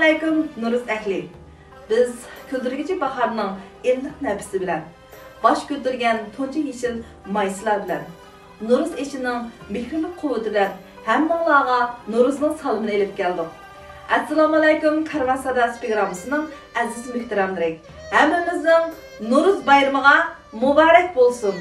Assalamualaikum Nuruz ahli. Biz küldürgücü baharning iliq nafisi bilan, bosh ko'targan tunji yeshil mayslar bilan, Nuruz eshining mehrli quvvati bilan hammalarga Nuruzning salomini elib keldik. Assalamualaikum Karvan Sadasi programmasining aziz muhtaramlari. Hammamizning Nuruz bayramiga muborak bo'lsin.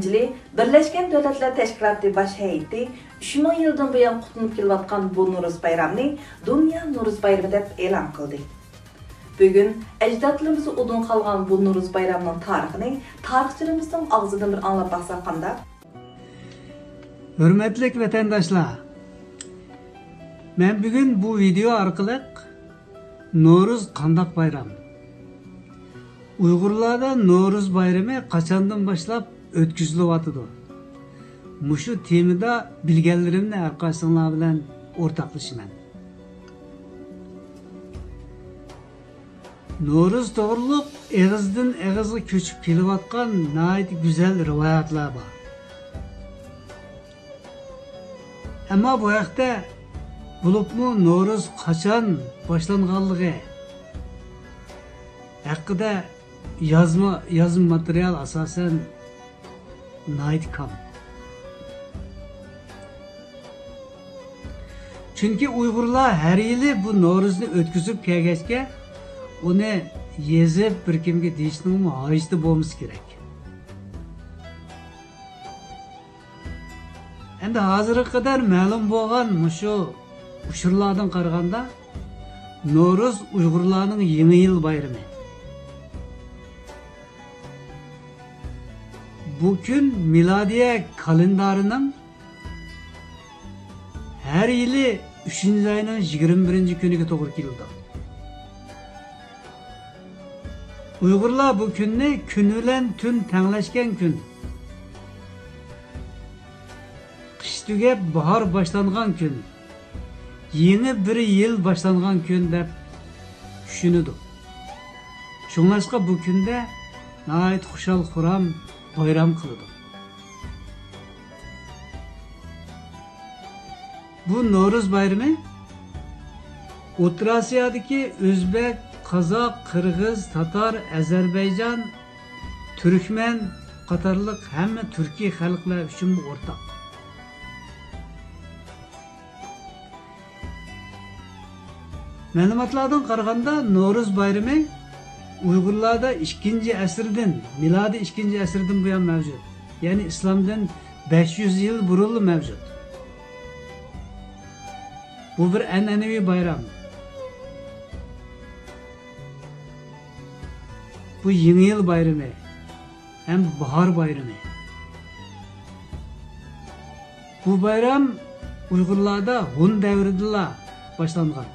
Yılı Birleşken Devletler Teşkilatı baş heyeti 3000 yıldan buyon qutlanıp kelayotgan bu Nuruz bayramını Dünya Nuruz bayramı deb e'lon qildi. Bugun ajdodlarimiz udun qolgan bu Nuruz bayramının tarixini tarixchilarimizning og'zidan bir anglab baxsak qanday? Hürmetlik vatandaşlar, ben bugün bu video arkalık Noruz Kandak Bayramı. Uygurlarda Noruz Bayramı kaçandan başlap ötküzülüvatıdı. Muşu temida bilgenlerimle arkadaşlar bilen ortaklaşıman. No'ruz to'g'riliq eg'izdan eg'izga ko'chib kelayotgan nihoyat go'zal rivoyatlar bor. Ammo bu haqda bo'libmi No'ruz qachon boshlanganligi haqida yozma material asosan nihoyat kam. Çünkü Uyg'urlar her yili bu No'ruzni o'tkazib kelgachga uni yezib bir kimga deyishning hojati bo'lmasa kerak. Endi hozirga qadar ma'lum bo'lgan shu ushurlardan qaraganda No'ruz Uyg'urlarning yangi yil bayrami. Bu gün miladiye kalendarining her yili 3. ayının 21. günüge to'g'ri keldi. Uyg'urlar bu kunni kun bilan tun tanglashgan kun. Qish tugab bahor boshlangan kun. Yeni bir yil boshlangan kun deb tushunadi. Shunlashqa bu kunda nihoyat xushal xuram bayram qiladi. Bu No'ruz bayrami O'rta Osiyodagi O'zbek, Qozoq, Qirg'iz, Tatar, Ozarbayjon, Turkmen qatorliq hamma turkiy xalqlar uchun o'rtaq. Ma'lumotlardan qaraganda No'ruz bayrami Uyg'urlarda 2. asrdan, milodi 2. asrdan buyon mavjud. Ya'ni islomdan 500 yil burun mavjud. Bu bir an'anaviy bayram. Bu yangi yil bayrami hem bahor bayrami. Bu bayram Uyg'urlarda Hun davrida boshlangan.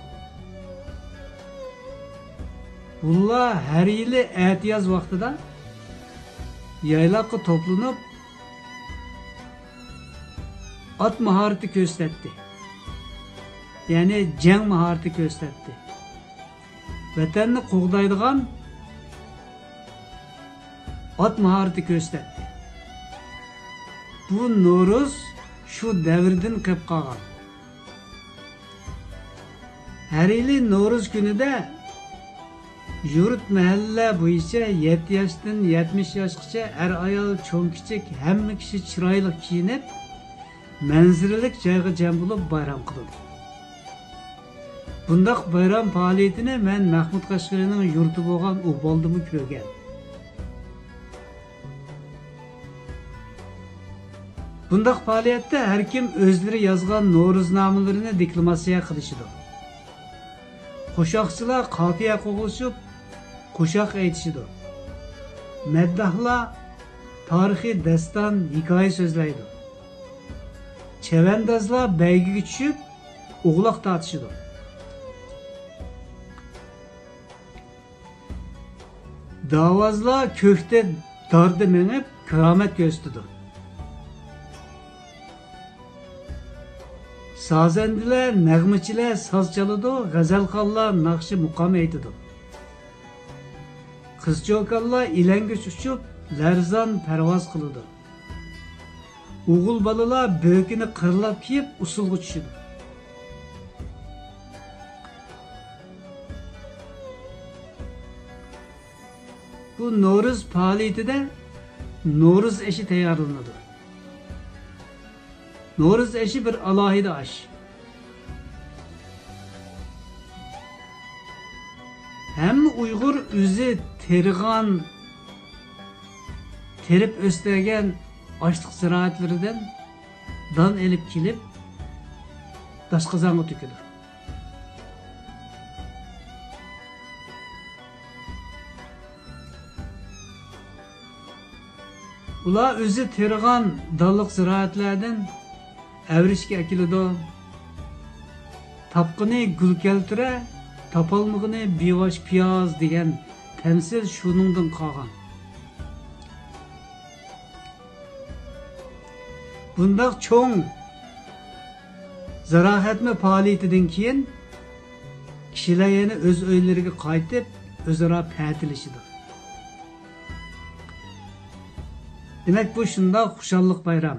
Bunlar her yili etiyoz vaqtida yayloqqa to'planib ot maharati ko'rsatdi. Yani jang maharati ko'rsatdi. Vatanni qo'g'daydigan ot maharati ko'rsatdi. Bu No'ruz shu davrdan qolib qolgan. Her yili No'ruz kunida yurt mahalla bo'yicha 7 yoshdan 70 yoshgacha er ayol cho'ng kichik hamma kishi chiroyli kiyinib manziralik joyga jam bo'lib bayram qiladi. Bundaq bayram faoliyatini men Mahmud Qashqarining yurti bo'lgan Uboldimi ko'rgan. Bundaq faoliyatda har kim o'zlari yozgan No'ruz nomlarini deklamatsiya qilishidi. Qo'shoqchilar qofiya qo'g'ilishib qo'shoq aytishidi. Maddahlar tarixiy daston, hikoya so'zlaydi. Chavandozlar baygiga tushib o'g'loq tortishidi. Davozlar ko'kda darda minib karomat ko'rsatdi. Sazandilar, nag'machilar soz chaladi, g'azalxonlar naqshi muqom aytadi. Qizcho'konlar ilangich uchib, larzon parvoz qiladi. O'g'il bolalar bo'kini qirlab kiyib usulga tushadi. Bu No'ruz faoliyatida No'ruz eshi tayyorlanadi. No'ruz eshi bir alohida osh. Hamma Uyg'ur o'zi terib o'stirgan ochliq ziroatlaridan don elib kelib doshqozonga to'kadi. Ular o'zi tergan donliq ziroatlardan avrishga akiladi. Tapqini gul keltira, tapolmag'ini bevosh piyoz degan tamsil shuningdan qolgan. Bundaq cho'ng zarohatma faoliyatidan keyin kishilar yana o'z uylariga qaytib o'zaro patilishidi. Demek bu şunda xuşallık bayram.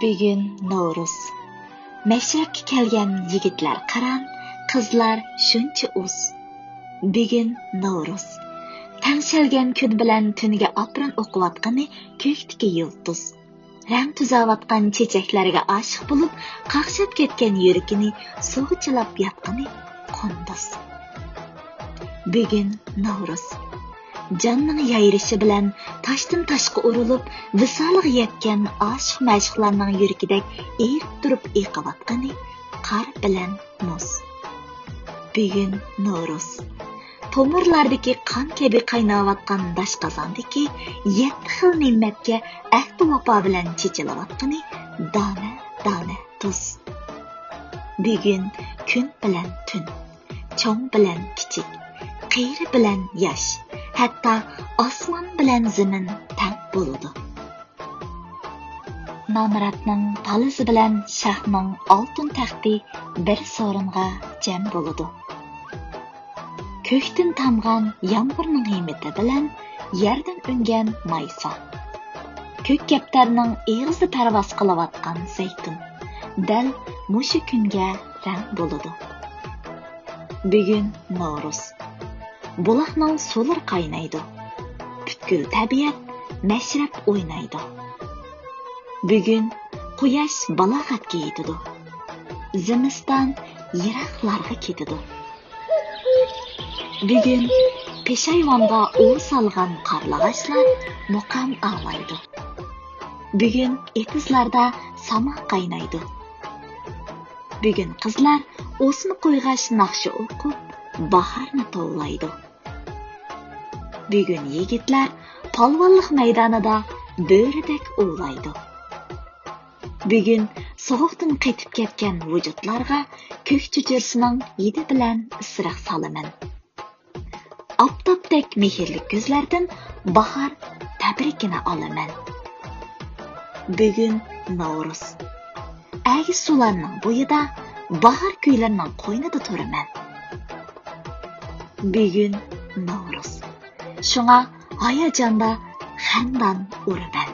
Bugün Novruz. Meşrepke kelgen yigitler qaran, qizlar shuncha uz. Bugün Novruz. Tangshelgan kun bilan tuniga opran o'qiyotgani ko'kdagi yulduz. Rang tuzavatgan chechaklarga oshiq bo'lib, qaqshab ketgan yuragini sug'ichalab yotgani qunduz. Bugün Novruz. Canning yayrishi bilan toshdan toshga urilib, visoliga yetgan oshiq mashqlarning yuragidek erib turib eqiyotgani qor bilan muz. Bugün Novruz. Tomirlardagi qon kabi qaynayotgan dashqazondagi 7 xil ne'matga ahdi vafo bilan chechilayotgani dona tuz. Bugün kun bilan tun, cho'ng bilan kichik, qiyri bilan yosh, hatto osmon bilan zamin tang bo'ladi. Namratning talizi bilan shahning oltin taxti bir so'ringa jam bo'ladi. Kökten tamgan yağmurning hiymeti bilan yerdan ungan maysa. Kök kaptarning eg'izi parvoz qilayotgan zaytun dal mushu kunga rang bo'ladi. Bugün Novruz. Buloqning sular qaynaydi. Butkul tabiat mashrab o'ynaydi. Bugün quyosh balog'atga yetadi. Zimiston yiroqlarga ketadi. Bugün peshayvonga o'v solgan qarlag'achlar muqam avlaydi. Bugün etizlarda sama qaynaydi. Bugün qizlar o'sma qo'yg'ash naqshi o'qib bahorni tovlaydi. Bugün yigitlar polvonlik maydonida bo'ridek o'vlaydi. Bugün sovuqdan qetib ketgan vujudlarga ko'k chuchursining yidi bilan isiriq solaman. Aptapdek mehrli ko'zlardan bahor tabrikini olaman. Bugün Novruz. Agiz sularning bo'yida bahor kuylarining qo'ynida turaman. Bugün Novruz. Shunga hayajonda xandan uraman.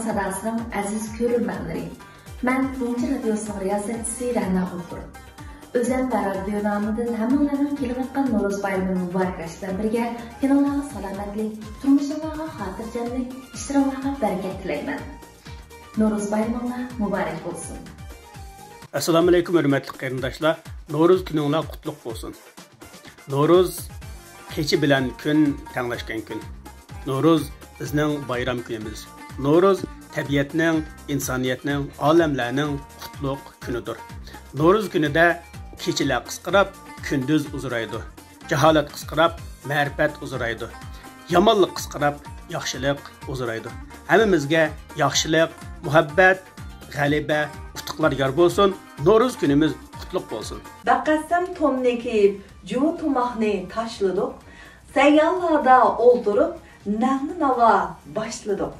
sadasının aziz görürmenleri. Ben Bunca Radyosu'nun riyasetçisi Rana G'ofur. Özen ve radyo namıdan hamılarının kelip atkan Noruz bayramını mübarekleşten birge, kenarlarına salametlik, turmuşlarına hatırcanlık, işlerine bereket tileymen. Noruz bayramına mübarek olsun. Assalamu alaykum hörmətli qarindaşlar. Noruz günüңlər qutluk bolsun. Noruz keçi bilan kun tanglaşgan kun. Noruz bizning bayram kunimiz. Noruz tabiatning, insoniyatning, olamlarning qutluk kunidir. Noruz kunida kechilar qisqarab, kunduz uzraydi. Jaholat qisqarab, ma'rifat uzraydi. Yomonlik qisqarab, yaxshilik uzraydi. Hammamizga yaxshilik, muhabbat, g'alaba, utuqlar yor bo'lsin. Noruz günümüz qutluk bo'lsin. Baqasam tonni kiyib, juvu tumoqni tashladik. Sayyorlarda o'ltirib, nag'ni navo boshladik.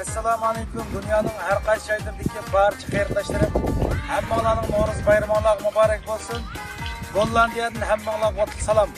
Assalomu alaykum. Dunyoning har qaysi joylaridagi barcha xayrlashlarim hammalarning Navro'z bayramlari muborak bo'lsin. Gollandiyadan hammalarga salom.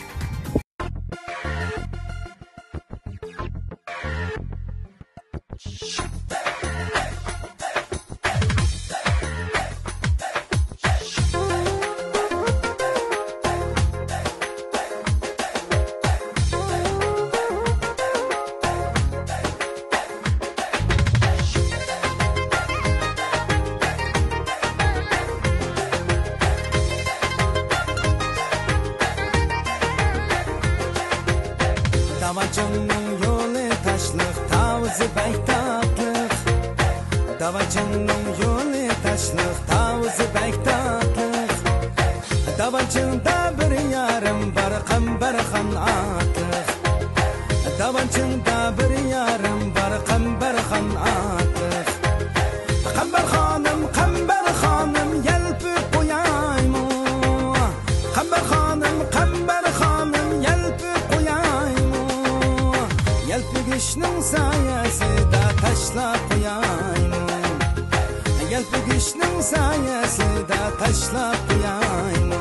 Davacının yolu taşlık, tavuzu bek tatlık. Davacının yolu taşlık, tavuzu bek tatlık. Davacında bir yarım var, kamber kan atlık. Davacında bir yarım var, kamber kan atlık. Kamber hanım, yelpip koyayım. Kamber hanım, yelpip koyayım. Yelpigişnin sayesinde taşla koyayım. Yelpigişnin sayesinde taşla koyayım.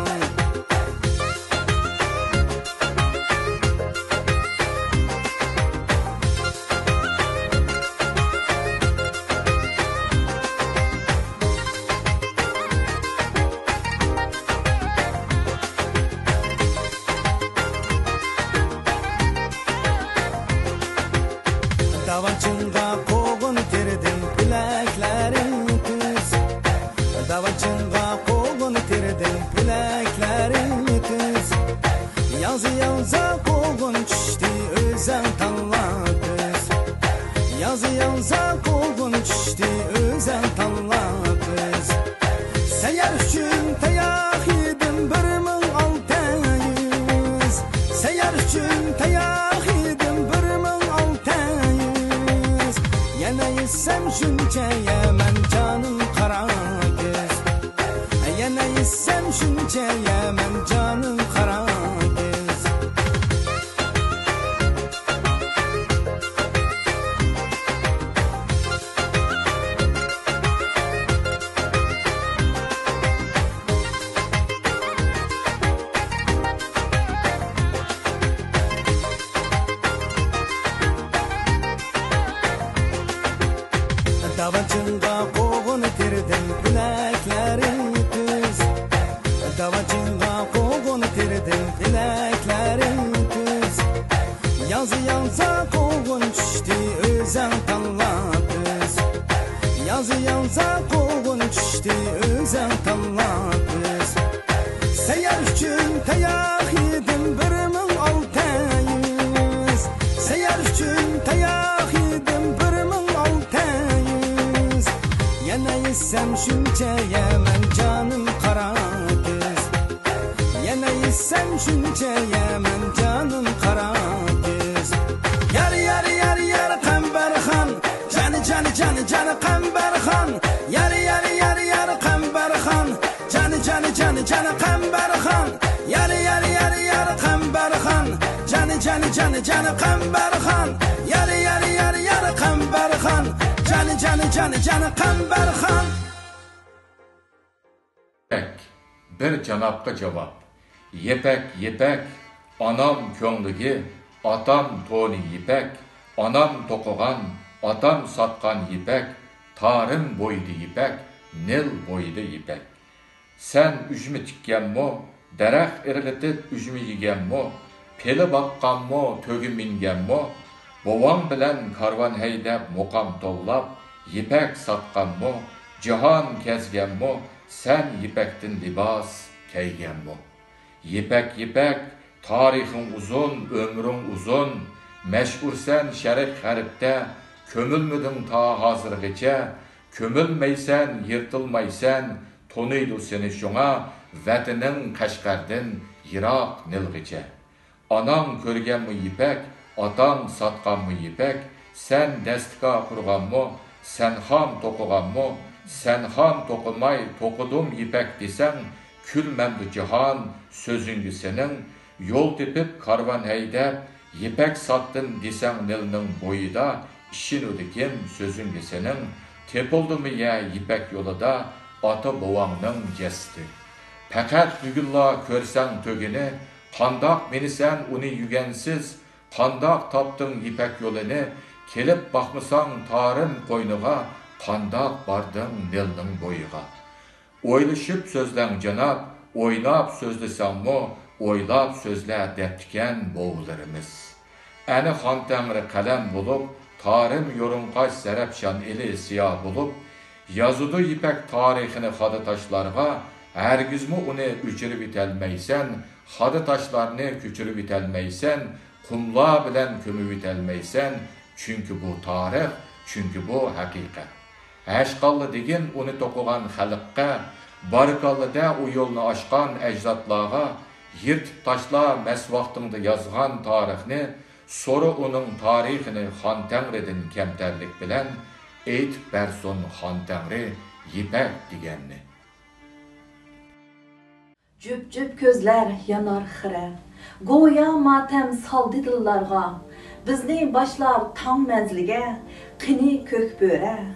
Davacınga koğun tirdim bileklerin kız. Davacınga koğun tirdim bileklerin kız. Yazı yazı koğun çişti özen tanla kız. Yazı yazı koğun çişti özen tanla kız. Seyer üçün tayak yedim 1600. Seyer üçün tayak yedim 1600. Yana yesem şunca yemen canım kara kız. Yana yesem şunca yemen canım kara kız. Davacınga koğun tirdim bileklerin kız. Davacınga koğun tirdim bileklerin kız. Yazı yazı koğun çişti özen tanla kız. Yazı yazı koğun çişti özen tanla kız. Seyer üçün tayak yedim 1600. Seyer üçün tayak yedim 1600. Yana yesem şunca yemen canım kara kız. Yana yesem şunca yemen canım kara kız. Yar yar yar yar Kamberhan, canı canı canı canı Kamberhan. Yar yar yar yar Kamberhan, canı canı canı canı Kamberhan. Yar yar yar yar Kamberhan, canı canı canı Qambarxon yar Qambarxon canı Qambarxon bir janobga javob yepak anam ko'ngligi atam to'ni yipak anam to'qigan atam satqan yipak tarim bo'ydi yipak nil bo'ydi yipak sen ujmi tikkanmi daraxt irg'itib ujmi yeganmi peli baqqanmi to'gi minganmi bovang bilan karvon haydab muqam to'llab yipak satqanmi jahon kezganmi sen yipaktin libos kiyganmi yipak tarixing uzun ömrün uzun meşhursen şerq g'arbda ko'milmiding ta hozirgacha ko'milmaysan yirtilmaysan to'niydi seni shunga vataning Qashqardan yiroq nilg'icha onang ko'rganmi yipak otang satqanmi yipak sen dastka qurganmi sen ham to'qiganmi sen ham to'qimay to'qidim yipak desang külmemdi cihan sözüngü senin yol tepip karvan haydab yipak sattın desang nilning boyida işin ödikim sözüngü senin tepildi mi ya yipak yolida ata bovangning jesti faqat bugunla ko'rsang tögini qandoq menisan uni yugansiz qandoq topding yipak yo'lini kelib boqmasang tarim qo'yniga qandoq barding nilning bo'yiga Oylashib sözlen canap, oynap sözlesanmo, oylap sözle deptiken boğularımız. Əni Xan Təngri qələm bulup, tarim yorunqaş zərəbşan eli siyah bulup, yazıdı ipək tarixini xadı taşlarga, hərgizmi onu üçürüb itelmeysen, xadı taşlarını küçürüb itelmeysen, kumla bilen kömüb itelmeysen, çünkü bu tarix, çünkü bu hakikat. Əşqallı degin onu toqugan xalqqa, barqallıda o yolunu aşqan əcdadlağa, yirtib taşla məs vaxtında yazğan tarixini, soru onun tarixini Xan Təngri'din kemterlik bilen, eytib berson Xan Təngri yipak degenni. Cüp közler yanar xire, goya matem saldı dillarga, bizni başlar tam menzlige, qini kök böre.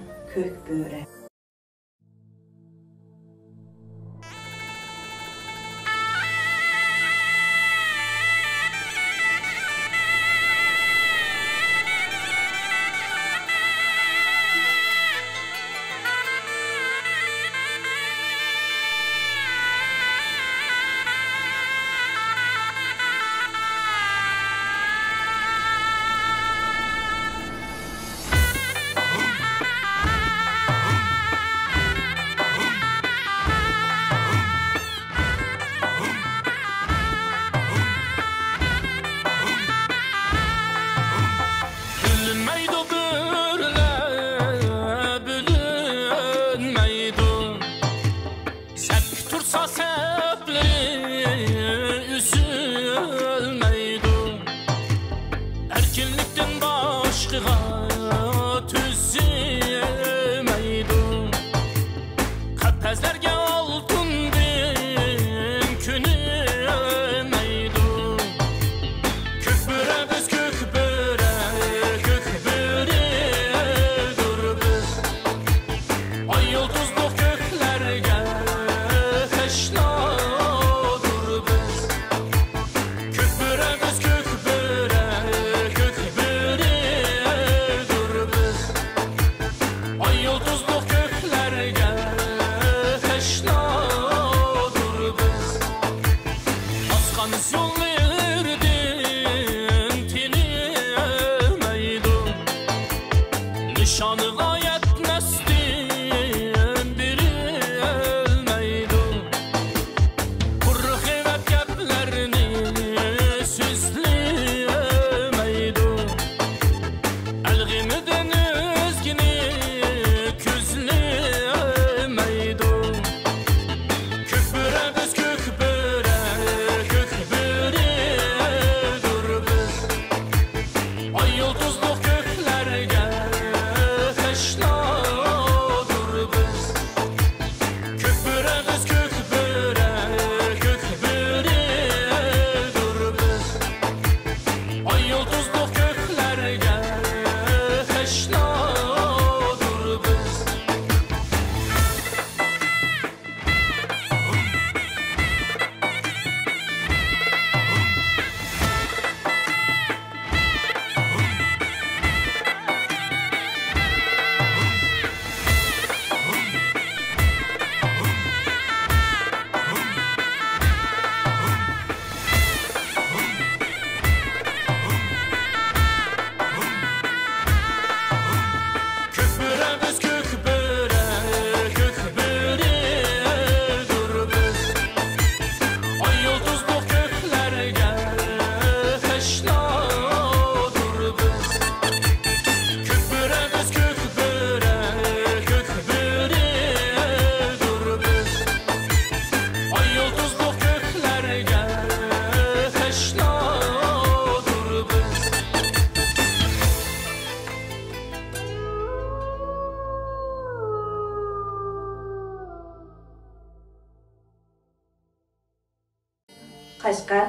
Qashqar,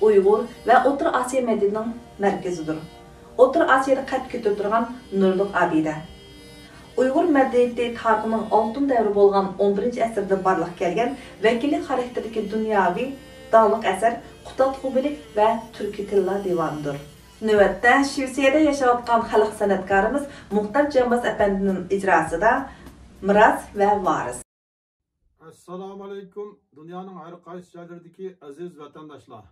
Uyg'ur va O'rta Osiyo madaniyatining markazidir. O'rta Osiyoda qad ko'tarib turgan nurliq abida. Uyg'ur madaniyati tarixining oltin davri bo'lgan 11-asrda barliq kelgan vakillik xarakterdagi dunyoviy dağlıq əsər Qutat Xubilik və Türkü Tilla divanıdır. Növbətdə Şivsiyədə yaşayotqan xalq sənətkarımız Muxtar Canbaz əpəndinin icrasında Miras və Varis. Assalamu alaikum. Dünyanın hər qaysı yerlərindəki əziz vətəndaşlar.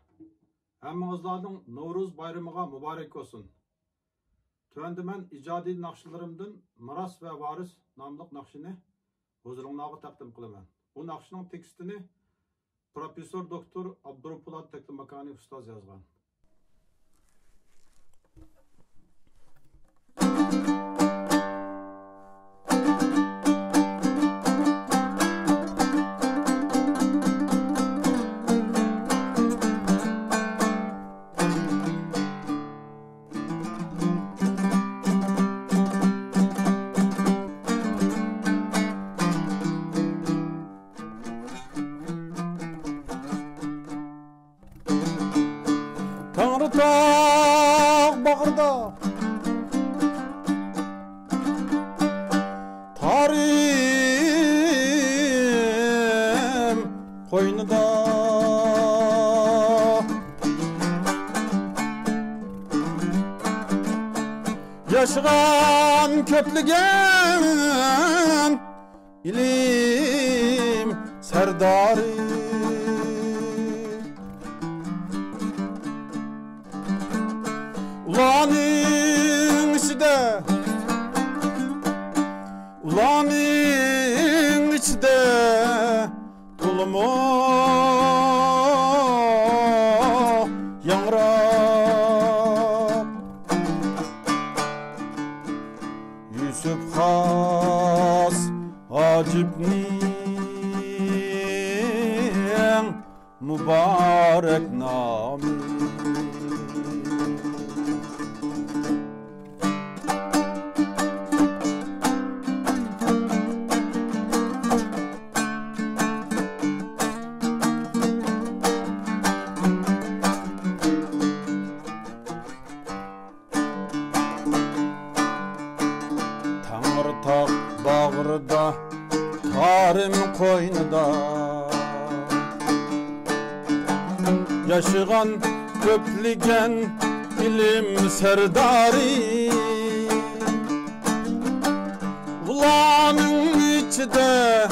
Həmmənizlərin Novruz bayramıға mübarək olsun. Tövəndə mən icadi naqşlarımdan Miras və Varis namlıq naqşını huzurunuzға təqdim qılaman. Bu naqşının tekstini Profesör Doktor Abdurpolat Teklimakani Ustaz yazgan. Tanrıtağ bağırda Tarim koynuda Yaşıgan köplügen ilim serdari Ulanın içide tulumu yangrab Yusuf Has Hacib'nin mübarek nami bağırda, tarim koynuda Yaşıgan köpligen ilim serdari Ulanın içide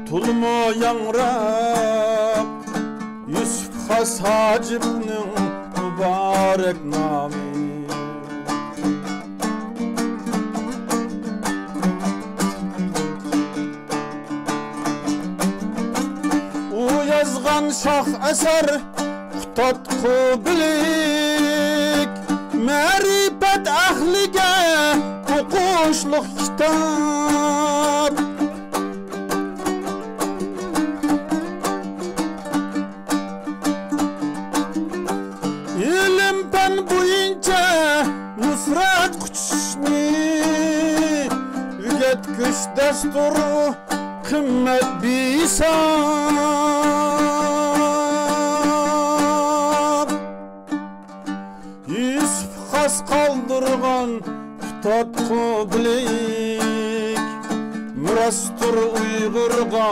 tulmu yangrab Yusuf Has Hacib'nin mübarek nami Yazgan şah eser Qutat Xubilik Mərifət əhlige Oquşluq kitab İlim pen boyunca Nusrat kuchishni Ügetkiş dasturu Qimmat bisab Yusuf Has qaldırgan Qutat Xubilik Mirastur Uyg'urga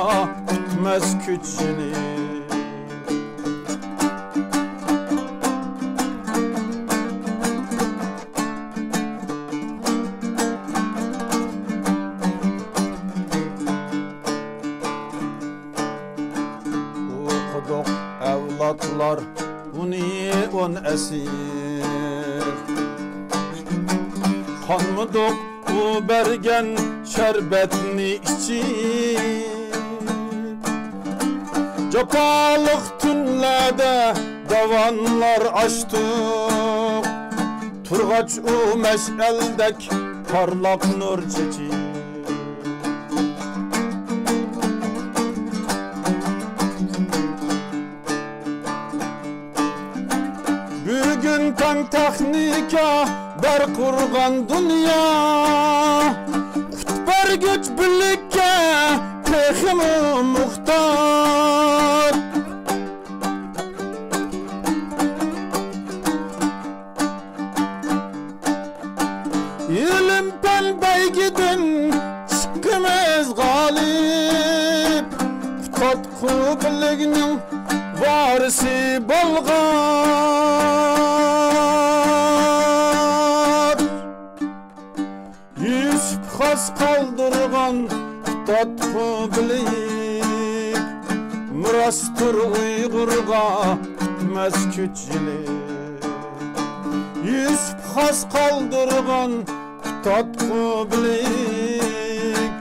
Tutmaz küçini Evlatlar on esir Kanmıdık bu bergen şerbetini içip Capalık tünlerde davanlar açtık Turgaç o meşeldek parlak nur çekip Bugün tan texnika ber kurgan dünya Kutbar güç birlikke texim muhtar ilim pen beygidin çıkkımız galip Tatku biliginin varisi bolgar Yusuf has kaldırgan tatku bilig Mırastır Uygurga meskütçilik Yusuf has kaldırgan tatku bilig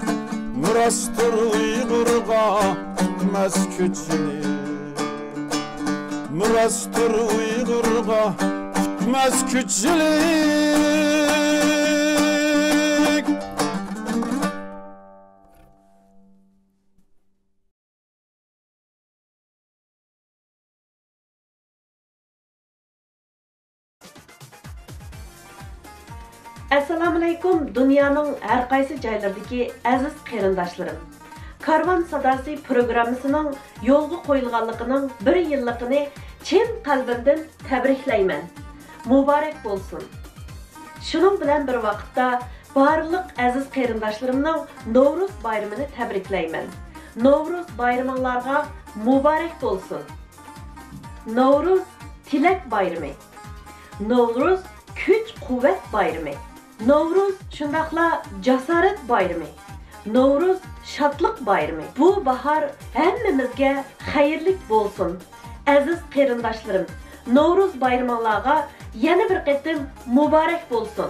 Mırastır Uygurga meskütçilik Mırastır Uygurga meskütçilik Assalamu alaykum dunyoning har qaysi joylaridagi aziz qarindoshlarım. Karvan Sadasi programmasining yo'lga qo'yilganligining 1 yilligini chin qalbimdan tabriklayman. Muborak bo'lsin. Shuning bilan bir vaqtda barliq aziz qarindoshlarimning Novruz bayramini tabriklayman. Novruz bayraminglarga muborak bo'lsin. Novruz tilak bayrami. Novruz kuch-quvvat bayrami. Novruz shundaqla jasorat bayrami. Novruz şadlıq bayrami. Bu bahar hammamizga xayrlik bo'lsin. Aziz qarindoshlarım, Novruz bayraminglarga yana bir qatim muborak bo'lsin.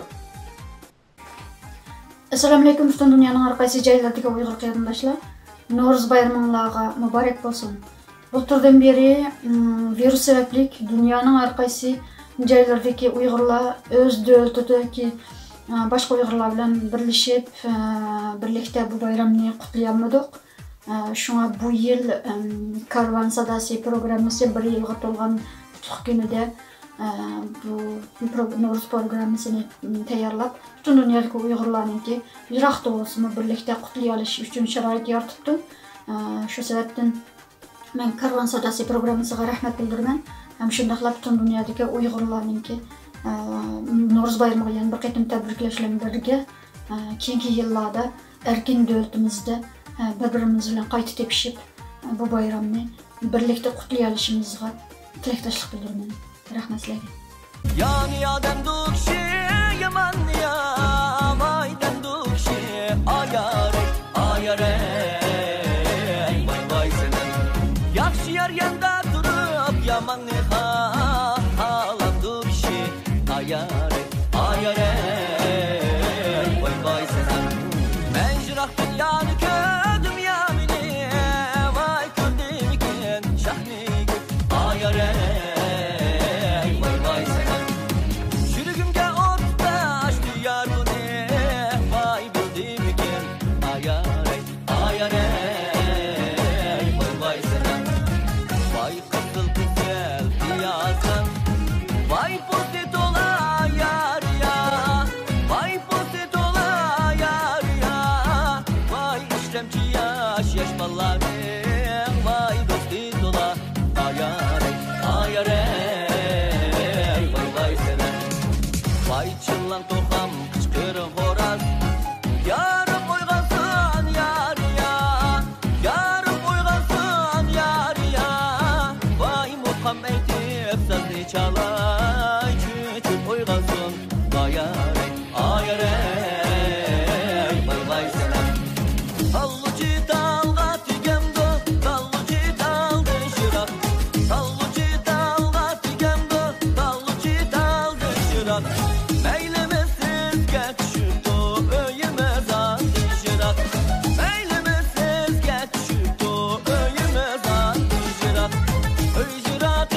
Assalomu alaykum butun dunyoning har qaysi joylaridagi Uyg'ur qarindoshlar. Novruz bayraminglarga muborak bo'lsin. Bu turdan beri virus sababli dunyoning har qaysi joylaridagi Uyg'urlar o'z davlatidagi başka Uyg'urlar bilan birleşip birlikte bu bayramni qutlayolmadik. Şuna bu yıl Karvan Sadasi programması 1 yılga to'lgan qutlug' kunida bu Novruz programmasini tayyorlab, butun dunyodagi Uyg'urlarningki yiroqda bo'lsa birlikte qutlay olish uchun sharoit yaratibdi. Shu sababdan men Karvan Sadasi programmasiga rahmat bildiraman. Ham shundaqla butun dunyodagi Uyg'urlarningki Novruz bayramiga yana bir qatim tabriklashlarni birga keyingi yillarda erkin davlatimizda bir-birimiz bilan qayta tepishib bu bayramni birlikda qutlay olishimizga tilakdoshlik bildiraman. Rahmat sizlarga. Yani adam dukşi yaman ya maydan dukşi ayare ayare vay vay senin yaxshi yer yanda turib yaman halam dukşi ayare ayare vay vay senin men jiroq dunyoni ko'rdim yamini vay ko'rdim ekan shahni ayare çalay küçük oygasın ayare ayare vay vay selam halluci dalga tigemdo halluci dalga şirak halluci dalga tigemdo halluci dalga şirak meylemesiz geçişto öyümez adı şirak meylemesiz geçişto öyümez adı şirak öy şirak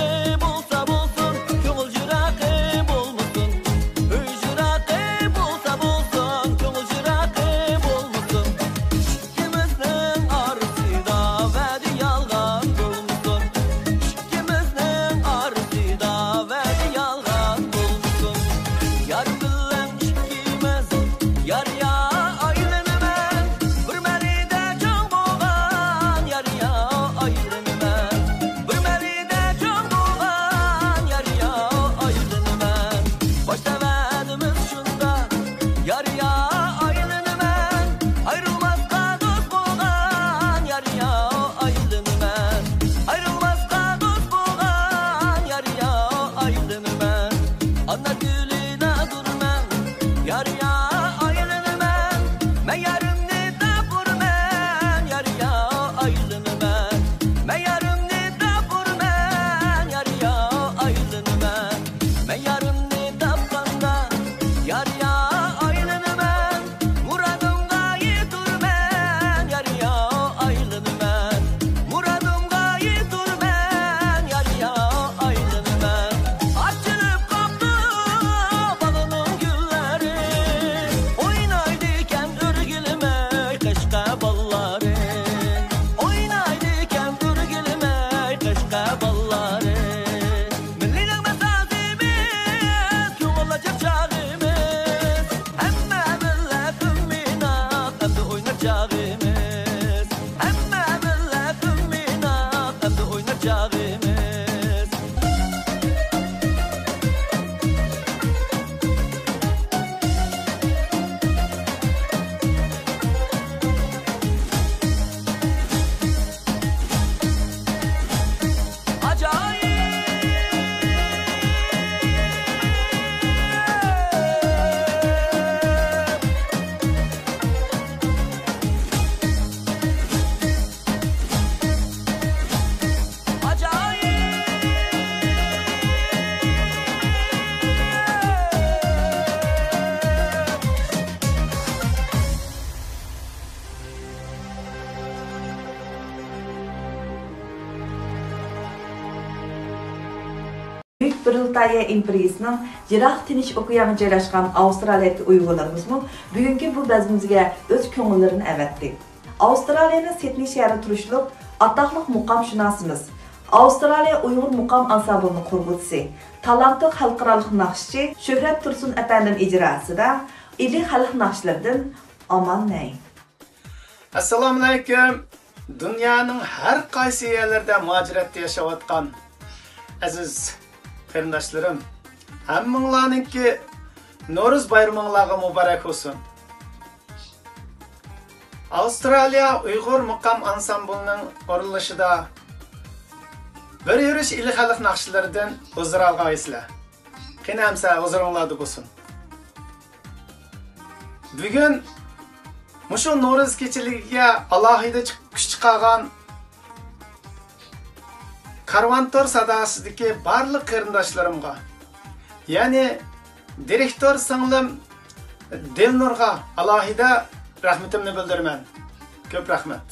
Büyük Britaniya imperiyasining Jiroq Tinch okeaniga joylashgan Avstraliyadagi Uyg'urlarimiz bugungi bu bazmimizga o'z ko'ngillarini avatdi. Avstraliyaning Sidney shahri turishliq atoqli muqamshunosimiz, Avstraliya Uyg'ur muqam ansamblining qurg'uvchisi, talantli xalqaro naqshchi Shuhrat Tursun apandim ijrosida ili xalq naqshlaridan Aman Nay. Assalomu alaykum. Dunyoning har qaysi yerlarida muhojiratda yashayotgan aziz qarindoshlarim, hammanglarningki Navro'z bayraminglarga muborak bo'lsin. Avstraliya Uyg'ur muqam ansamblining qurilishida bir yurish ili xalq naqshlaridan huzur olgaysizlar. Qinamsa huzuringlarda bo'lsin. Bugun mushu Navro'z kechaligiga alohida kuch chiqargan Karvantor sadasidagi barliq qarindoshlarimga, ya'ni direktor singlim Dilnurga alohida rahmatimni bildiraman. Ko'p rahmat.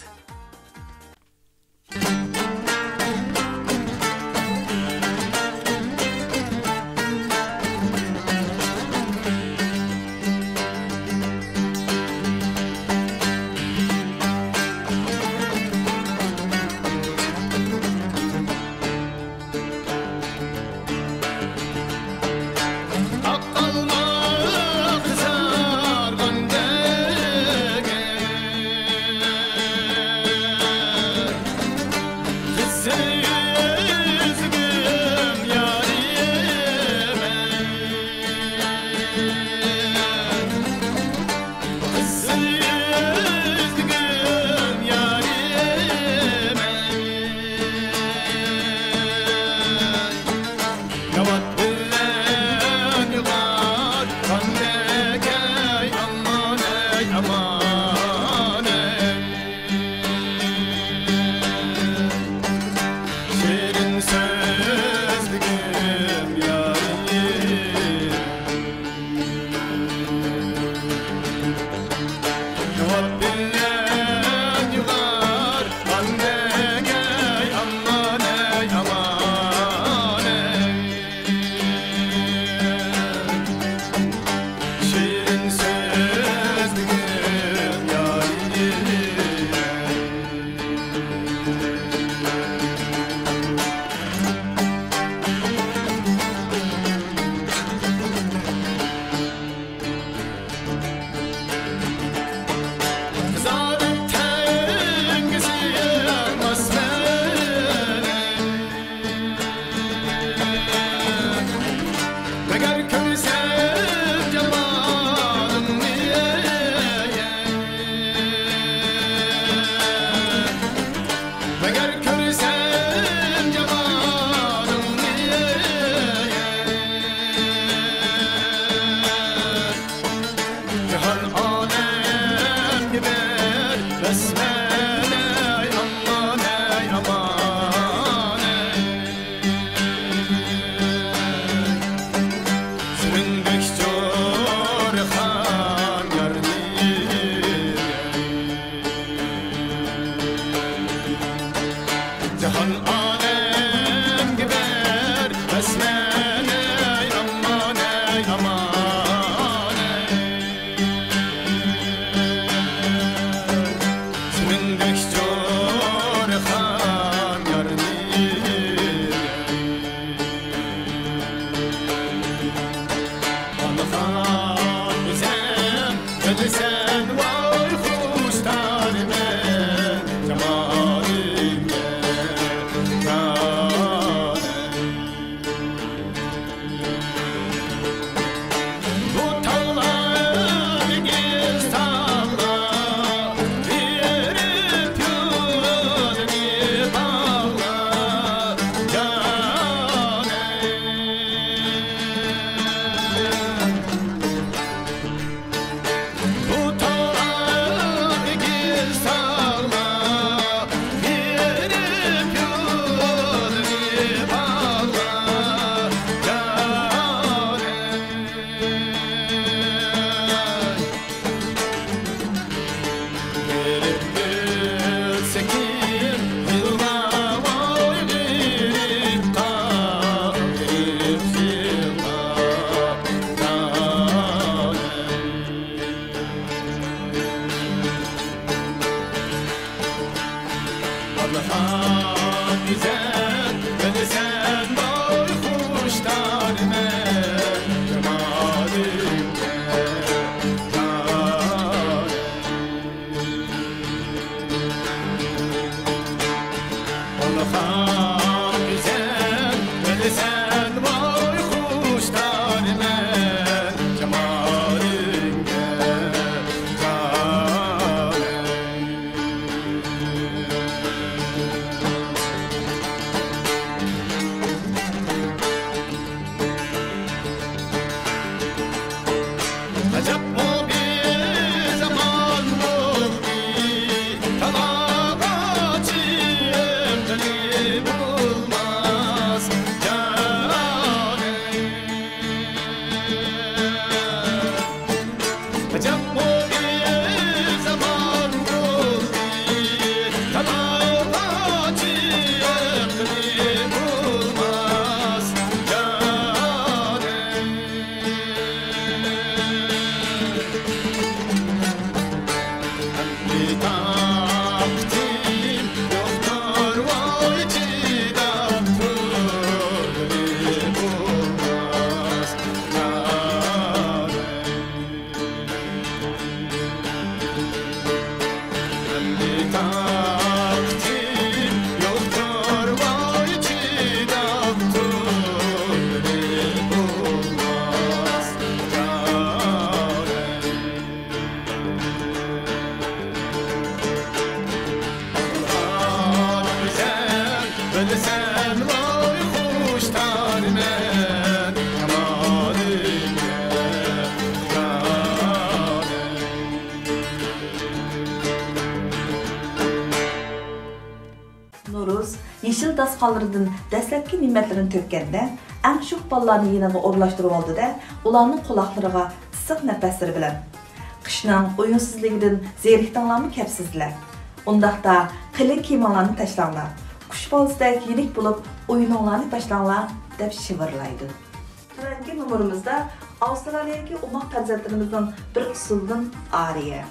yeşil dasqanlarından dastlabki ne'matlarini tökkanda, eng sho'x bolalarni yeniga o'rlashtirib oldi-da, ularning quloqlariga issiq nafaslari bilan qishning o'yinsizligidan zerikdinglarmi kapsizlar. Undaqda qilin kiyimlarni tashlanglar. Qush bolsidek yenik bo'lib, o'yinlarni boshlanglar deb shivirlaydi. Turangi numurimizda Avstraliyadagi umoq farzandlarimizning bir usuldan ariya.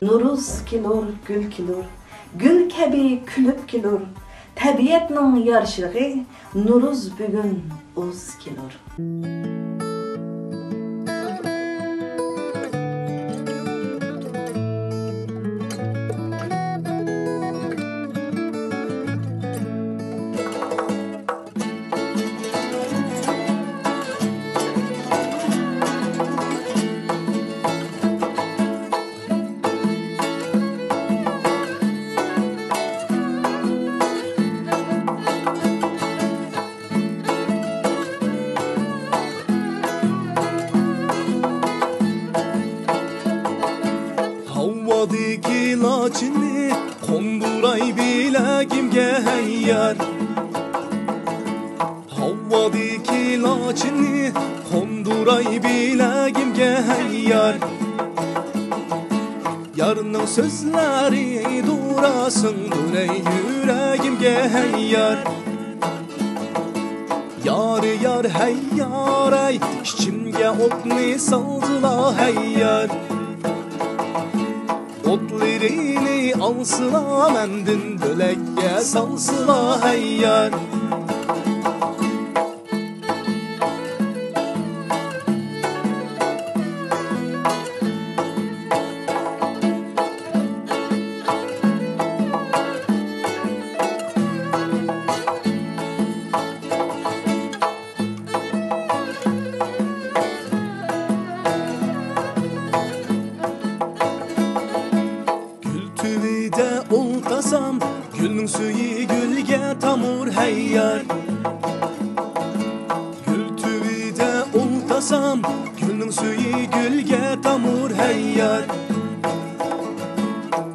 Nuruz kelur, gül kelur, gül kabi külüp kelur. Tabiatning yarışlığı Nuruz bugün o'z kelur. Havvadiki laçını konduray bilagimge heyyar. Havvadiki laçını konduray bilagimge heyyar. Yarının sözleri durasın döney yüreğimge heyyar. Yar yar heyyar ey, içimge otni saldıla heyyar. Otlerini alsıla mendin bölekge salsıla heyyar. Oltasam gülün suyu gülge tamur heyyar. Gül tüvide oltasam gülün suyu gülge tamur heyyar.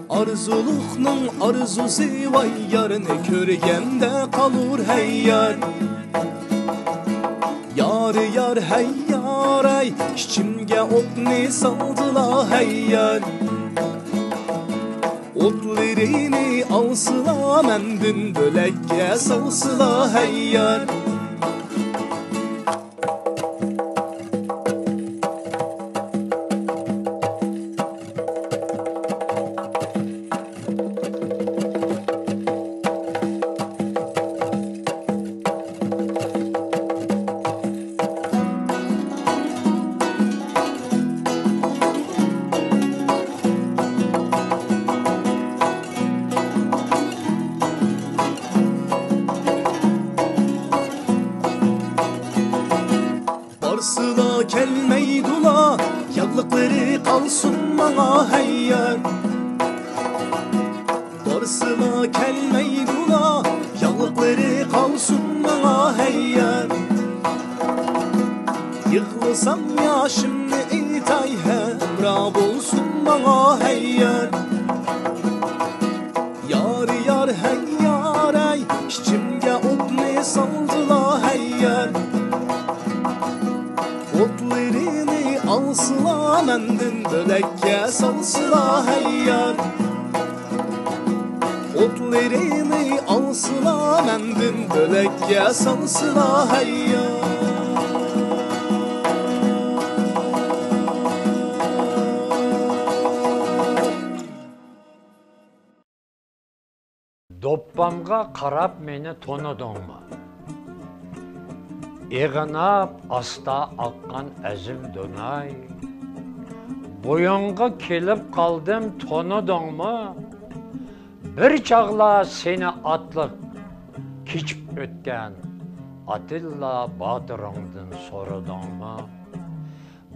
Arzuluqның arzusu vay yarını körgende kalur heyyar. Yar yar heyyar ey, içimge otni saldıla heyyar. Otlerini alsıla mendin bölekge salsıla heyyar. Varsıla kelmeydula, yallıkları kalsın bana heyyar. Varsıla kelmeydula, yallıkları kalsın bana heyyar. Yıkılsam yaşımı itay hemrab olsun bana heyyar. Yar yar heyyar ey, içimge otni saldıla heyyar. Otlerini alsıla mendin bölekge salsıla heyyar. Otlerini alsıla mendin bölekge salsıla heyyar. Doppamga qarab meni tonudingmi? Eğinab asta aqqan azim donay. Boyunga kelib qaldim tonudingmi? Bir çağla seni atliq kechib o'tgan Atilla Botiringdan so'radingmi?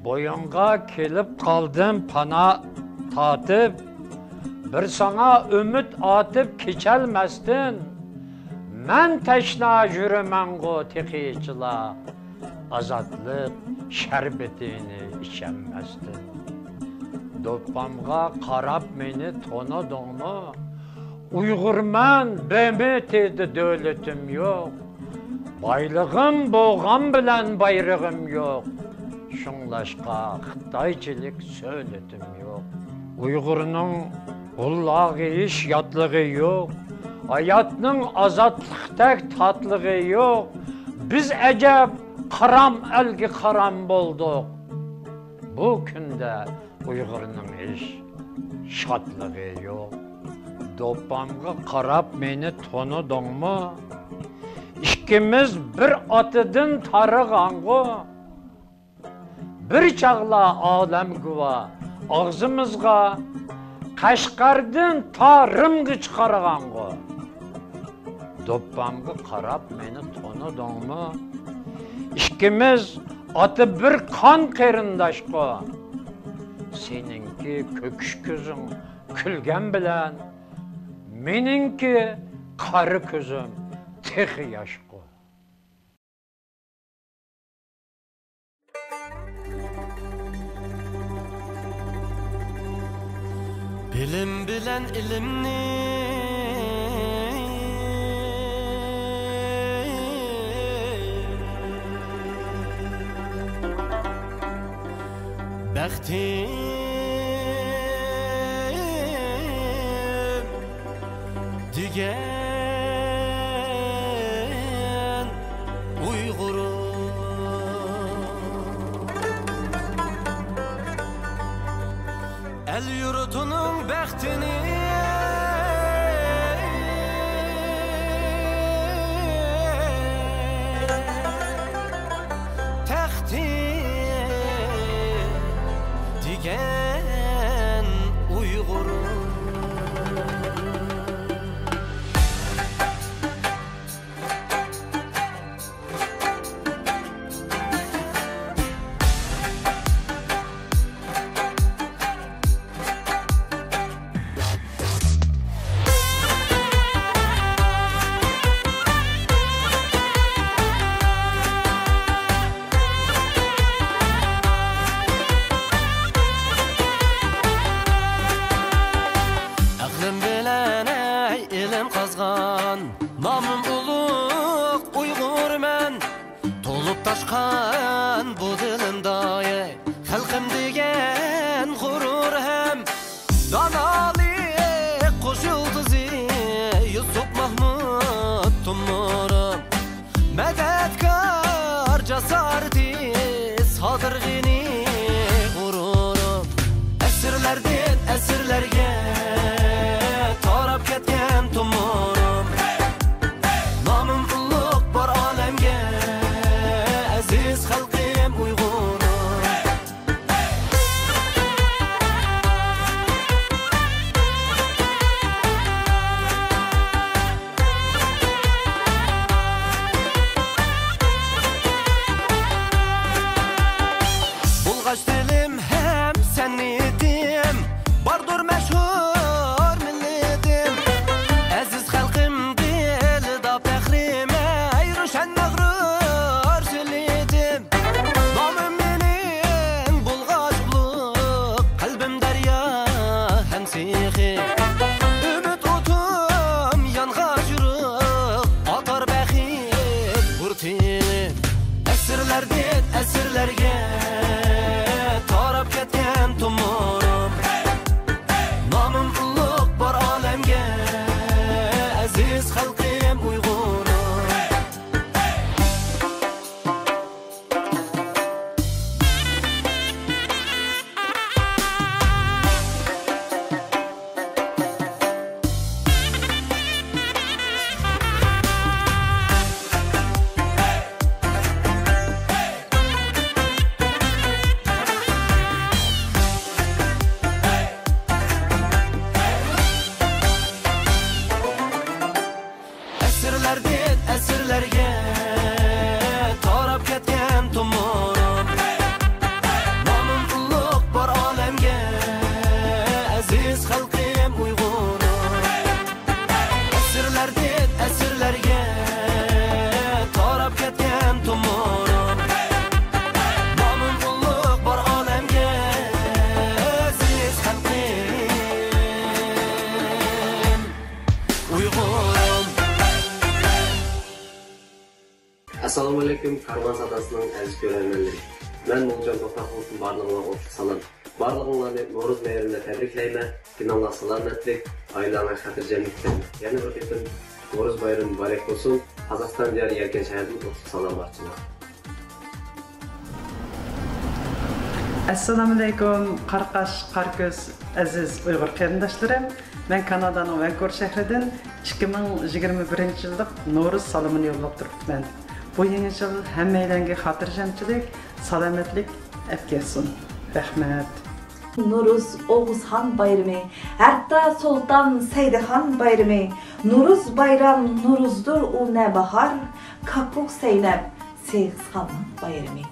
Boyunga kelib qaldim pana tatib, bir sana ümit atıp keçelmestin. Men teşna yürümengo tekiçila, azatlık şerbetini içemmezdin. Doppamga qarab meni tonudingmi? Uyg'urman, bemi dedi dövletim yok. Baylığım boğam bilen bayrağım yok. Şunlaşqa Xitaychilik söyletim yok. Uyg'urning Ullağı iş yatlığı yok. Hayatının azatlıktek tatlığı yok. Biz ecep karam elgi karam bulduk. Bu günde Uyg'urning iş şatlığı yok. Doppamga qarab meni tonudingmi? İkimiz bir atıdın tarıgango. Bir çağla alem guva. Ağzımızga Kaşqardın tarımgı çıkargango. Doppamgı qarab meni tanıdыңmı? İkimiz atı bir kan qerindaşqo. Seninki köküş közün külgen bilen, meninki qarı közüm texi yaşqo. Bilim bilen ilimni Bəxtim digen Uyğurum El yurtunun bəxtini Digen Uyğurum Namım uluq Uyğur mən Tolup taşqan bu dilimda Xalqım degen gurur hem Danalik Qoş yıldızı Yusuf Mahmud Tumurum Mədədkar Casardi Sadırgini Gururum Əsirlərdən əsirlərge Tarab ketken tumurum Namım uluq bar alemge Aziz xalqim Uyğurum Bulgaç dilim hem sen niyetim Bardur meşhur milletim Aziz xalqim dilida fəxrimə Ruşən məğrur silidim Namım menin bulğaçlıq Qalbim dərya həm sixi Ümid utum yanğacırıq Atar bəxit burtilib Əsirlərdən əsirlərgə Tarab ketken tumurum Namım uluq bar alemge Aziz xalqim Uyğurum Əsirlərdən əsirlərgə Tarab ketken tumurum Namım uluq bar alemge Aziz xalqim Uyğurum Əsirlərdən əsirlərgə Tarab ketken tumurum Namım uluq bar alemge Aziz xalqim Uyğurum Assalamu alaikum Karvan Sadası'nın əziz görənlərləri. Mən Molcan Toxtaqovun barlığına qoşuq salam. Barlığınlarını Noruz meyramında təbrikləyimə, günahlar salametlik, ailələrə xatircəmlik diləyim. Yəni bir qetim Noruz bayramı mübarək olsun. Qazaxstan diyarı Yarkən şəhərinin qoşuq salam barçılar. Assalamu alaykum, Qarqash, Qarko'z, aziz Uyg'ur qarindoshlarim. Men Kanadaning Vancouver shahridan 2021 yillik No'ruz salomini yo'llab turibman. Bu yangi yil hammalarga xotirjamchilik, salomatlik etkesin. Rahmat. Nuruz Oğuzhan bayrami, hatta Sultan Seydihan bayrami. Nuruz bayram, Nuruzdur u ne bahar, kapuk Zeynep, Seyxan'ın bayrami.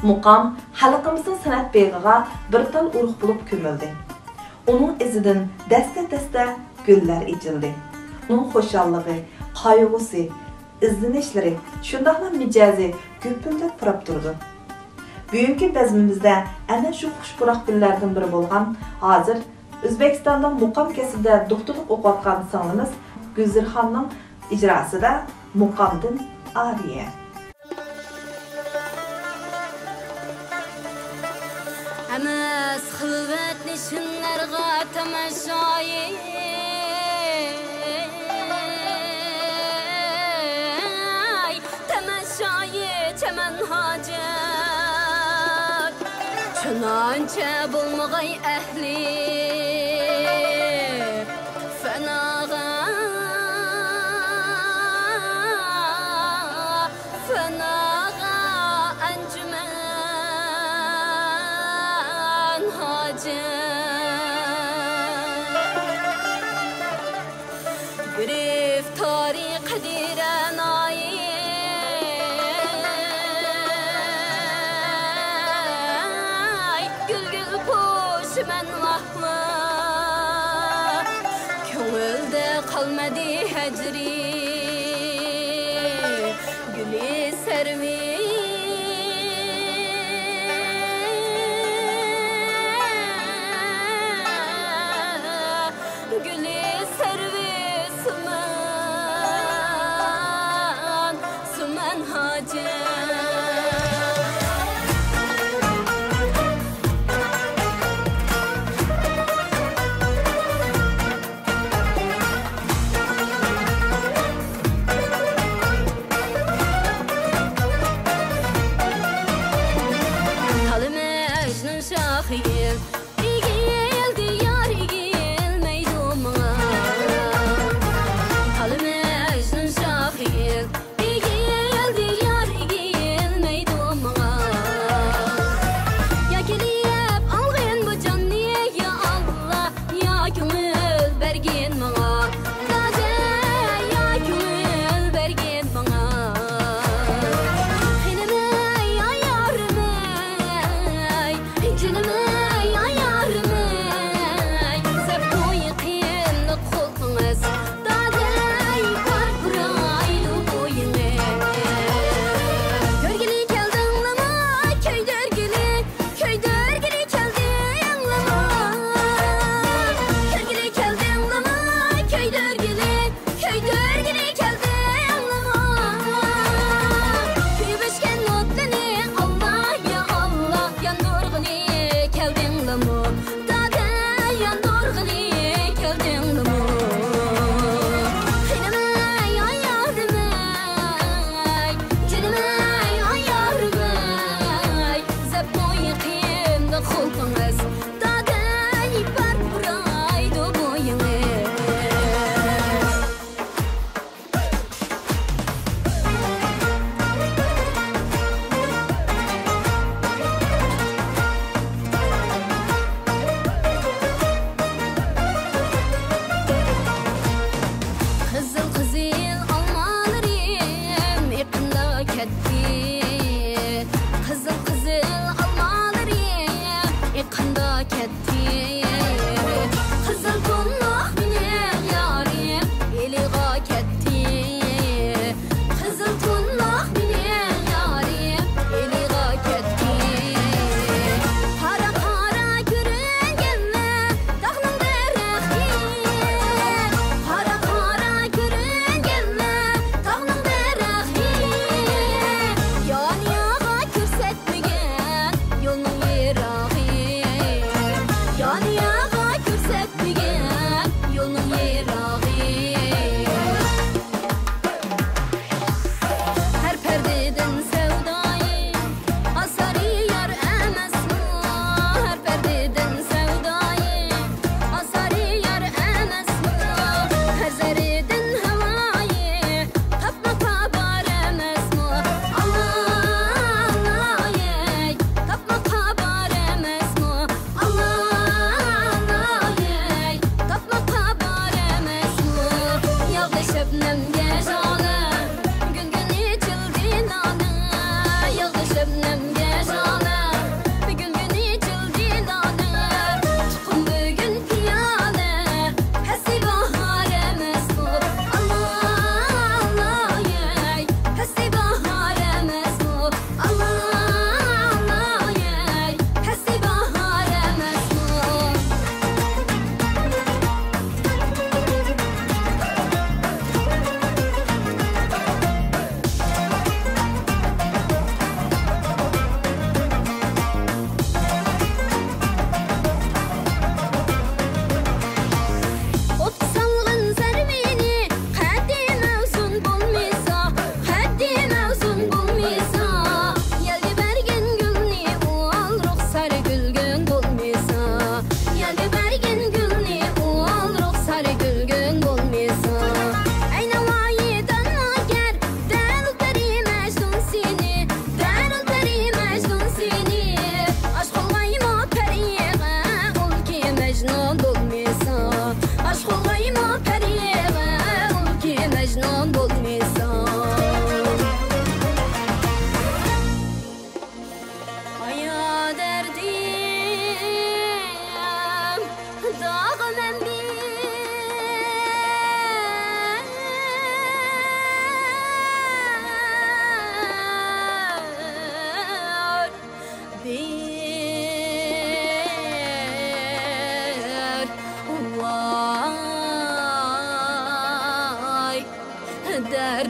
Muqam xalqimizning san'at beg'iga bir tal urug' bo'lib ko'mildi. Uning izidan dasta-dasta gullar echildi. Uning xushallig'i, qayg'usi, izlanishlari, shundaqla mijozi ko'pincha turib turdi. Bugungi bazmimizda ana shu xushpuroq gullardan biri bo'lgan, hozir O'zbekistonda muqam kasbida doktorlik o'qiyotgan singlimiz Gulzirxonning ijrosida muqamdan ariya. Amas xilvat nishonlarga tamashoyi chaman hojat Nanca bulmagay ehli Fenaga encümen hacı Griftari kadiren men vahma Köngülde kalmadı hecri Gülü servi Gülü servi Sümen hacı Şahil, İgil diyar İgil meydumuna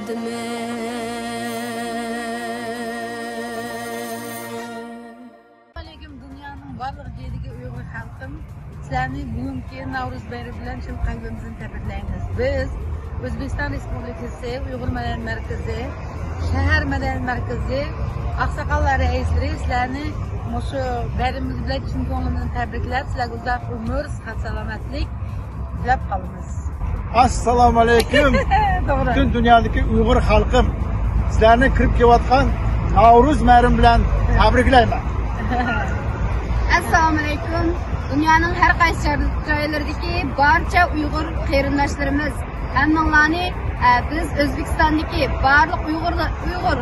deme. Aleyküm dünyanın barlıq yeriga Uyghur xalqim. Sizlarni bugungi Navruz bayrami bilan chin qalbimizdan tabriklaymiz. Biz O'zbekiston Respublikasi Uyg'ur madaniyat markazi, shahar madaniyat markazi oqsoqollar raislari sizlarni shu bayramimiz bilan chin ko'nglimizdan tabriklab, sizlarga uzoq umr, sihat, salomatlik tilab qolamiz. Assalomu alaykum. Butun dunyodagi Uyg'ur xalqim, sizlarni kirib kelayotgan Navruz bayrami bilan tabriklayman. Assalomu alaykum. Dunyoning har qaysi joylaridagi barcha Uyg'ur qarindoshlarimiz, hammanglarni biz O'zbekistondagi barliq Uyg'ur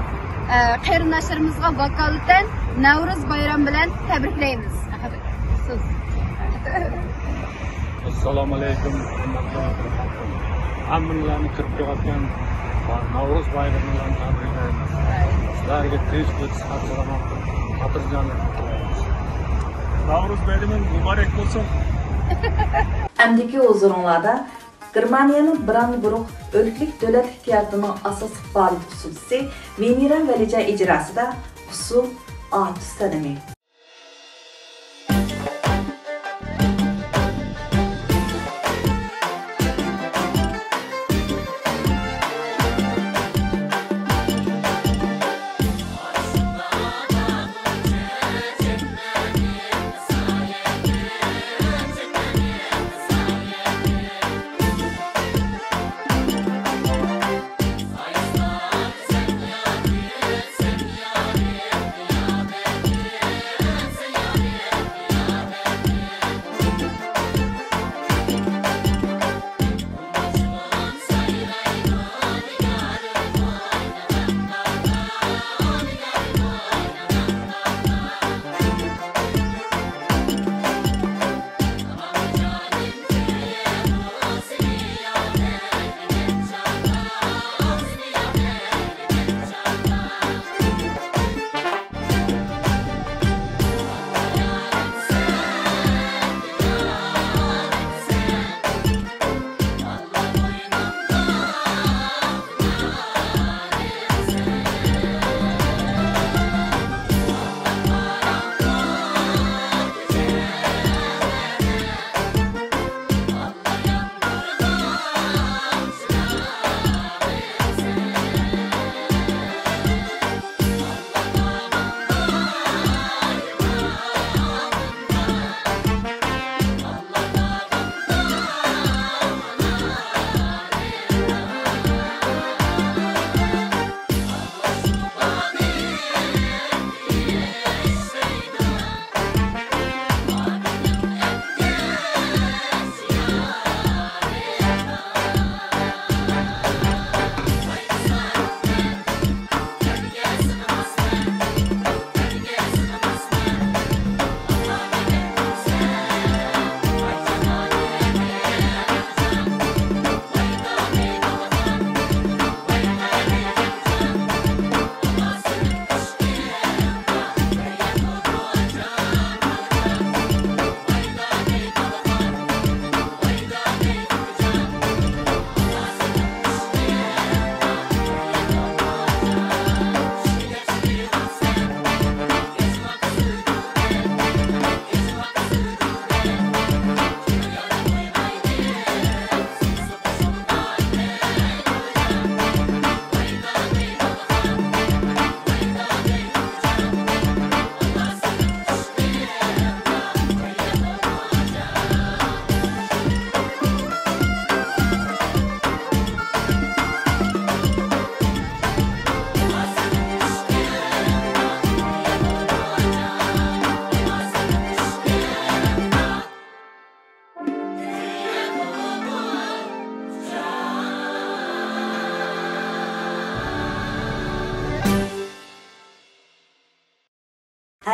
qarindoshlarimizga vakolatan Navruz bayrami bilan tabriklaymiz. Assalomu alaykum. Hammanglarni kirib kelayotgan Navruz bayrami bilan tabriklaymiz. Sizlarga tinchlik, sihat, salomatlik, xotirjamlik tilaymiz. Navruz bayrami muborak bo'lsin. Əmdəki huzurunlarda Germaniyanın Brandenburg Ölkülük Dövlət Teatrının asas fəaliyyət usulçusu Venera Vəlica icrasında usul Atüs Sənəmi.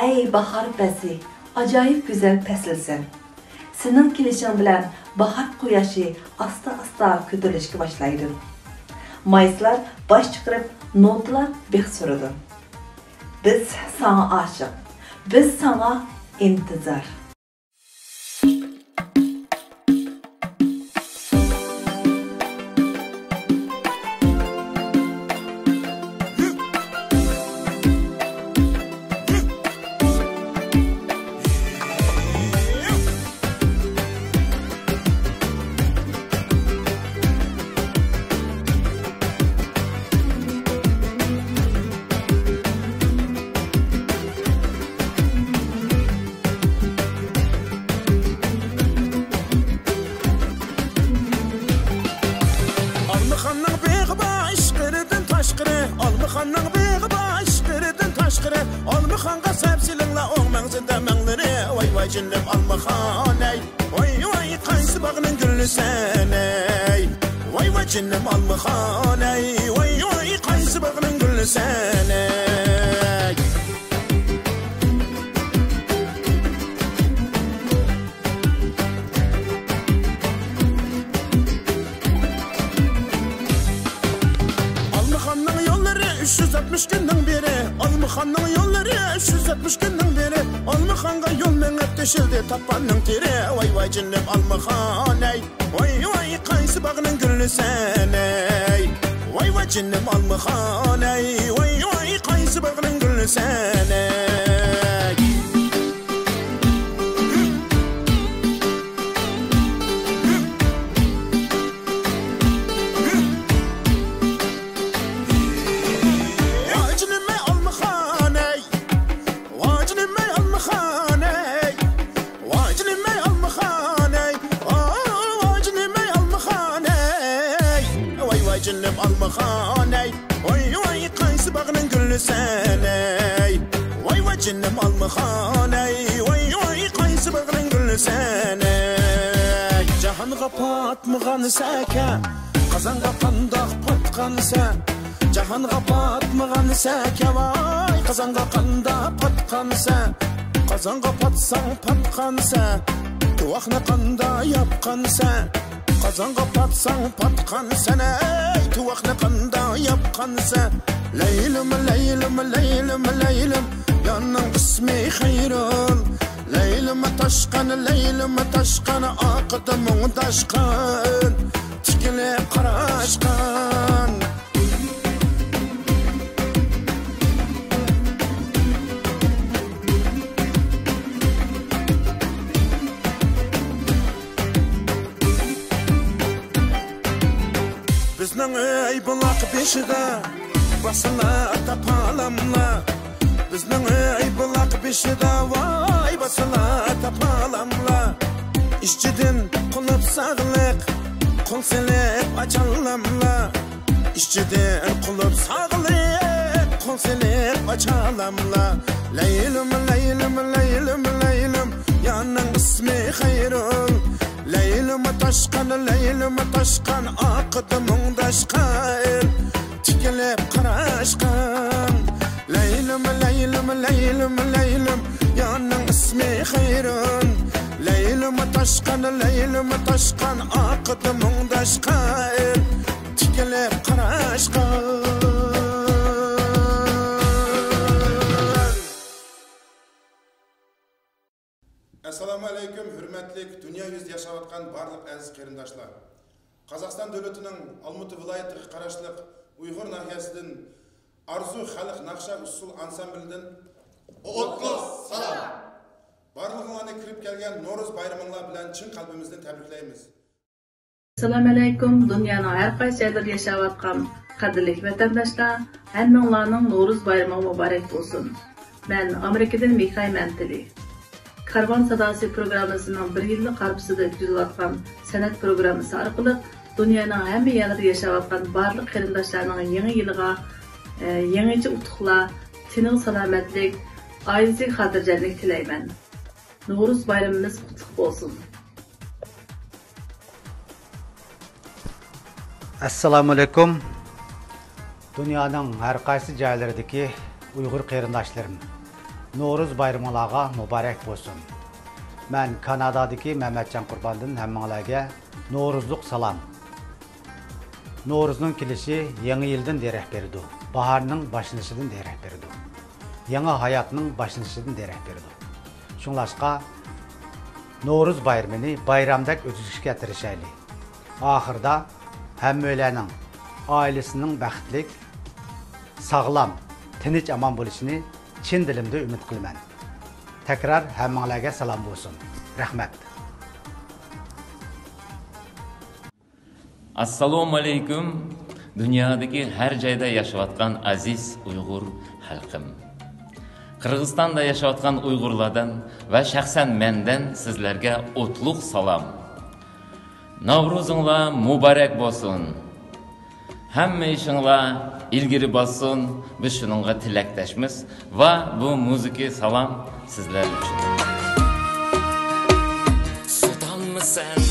Ey bahar pəsi, acayip güzel pəsilsən. Senin kilişin bilen bahar quyaşı asta-asta kötürülüşke başlaydı. Mayıslar baş çıkarıp notlar bek sürdü. Biz sana aşık, biz sana intizar. Almıxanның бегі башқырыдың ташқыры Almıxanға сәпсіліңла оң мәңзінде мәңлері Вай жіндім Almıxan ей Вай қайсы бағының гүлі сән ей Вай жіндім Almıxan ей Вай қайсы бағының гүлі сән ей Almıxanның yolları 360 günнің beri Almıxanның yolları 360 günнің beri Almıxanға yol mengep deşildi tappanның teri Vay cünnem Almıxan ey Vay qaysı bağının gülü sen ey Vay cünnem Almıxan ey Vay qaysı bağının gülü sen ey Almıxan ey Vay qaysı bağının gülü sen ey Vay cinnem Almıxan ey Vay qaysı bağının gülü sen ey Cahanға patmıgan səkä Qazanğa qandaq patqan sən Cahanğa patmıgan səkä Vay qazanğa qandaq patqan sən Qazanğa patsan patqan sən Tuvaqna qanda yapqan sən Qazanğa patsan patqan sən ey Tuvaqna qanda yapqan sən Leylim, leylim, leylim, leylim Yanın qismi xeyrul Leylim taşqan Aqıdı muğdaşqan Tikilib qaraşqan Bizning ey bulaq beshida basıla tapalamla Bizning ey bulaq beshida Vay basıla tapalamla İşçidin qılıp sağlıq Qul silib açalamla İşçidin qılıp sağlıq Qul silib açalamla Leylim, leylim, leylim, leylim Yanın ismi xeyrul Leylim taşqan Aqıdı muğdaşqan Tikilib qaraşqan Leylim, leylim, leylim, leylim Yanın ismi xeyrun Leylim taşqan Aqıdı muğdaşqan Tikilib qaraşqan Assalamu alaikum, hürmetlik dünya yüz yaşavatkan barlık aziz kerindaşlar. Қазақстан дөлөтінің Алматы vilayetiga qarashliq Uyg'ur nahiyasidan Arzu xalq naqsha usul ansamblidan o'tliq salom. Barlig'inglarni kirib kelgan No'roz bayraminglar bilan chin qalbimizdan tabriklaymiz. Assalomu alaykum, dunyoning har qaysi joylarida yashayotgan qadrli vatandoshlar, hammanglarning No'roz bayrami muborak bo'lsin. Men Amerikadan Mikhay Mantili. Karvan Sadası programmasının bir yıllık qarşısida o'tkazilayotgan san'at programmasi orqali dunyoning hamma yerlarida yashayotgan barliq qarindoshlarning yangi yiliga yangicha utuqlar, tinch salomatlik, oilaviy xotirjamlik tilayman. No'roz bayramimiz qutlug' bo'lsin. Assalomu alaykum. Dunyoning har qaysi joylaridagi Uyg'ur qarindoshlarim, No'roz bayramlarga muborak bo'lsin. Men Kanadadagi Mehmetcan Qurbandan hammanglarga No'rozlik salom. No'rozning kelishi yangi yildan derak berdi. Baharning boshlanishdan derak berdi. Yangi hayotning boshlanishdan derak berdi. Shunlashqa No'roz bayramini bayramdek o'tkazishga tirishaylik. Oxirida hammalarning oilasining baxtlik, sog'lom, tinch aman bo'lishini chin dilimda umid qilaman. Tekrar hammanglarga salom bo'lsin. Rahmat. Assalomu alaykum. Dunyodagi har joyda yashayotgan aziz Uyg'ur xalqim. Qirg'izistonda yashayotgan Uyg'urlardan va shaxsan mendan sizlarga o'tliq salom. Navruzinglar muborak bo'lsin. Hamma ishinglar ilgari bossin. Biz shuningga tilakdashmiz va bu musiqiy salom sizlar uchun. Sultanmısan,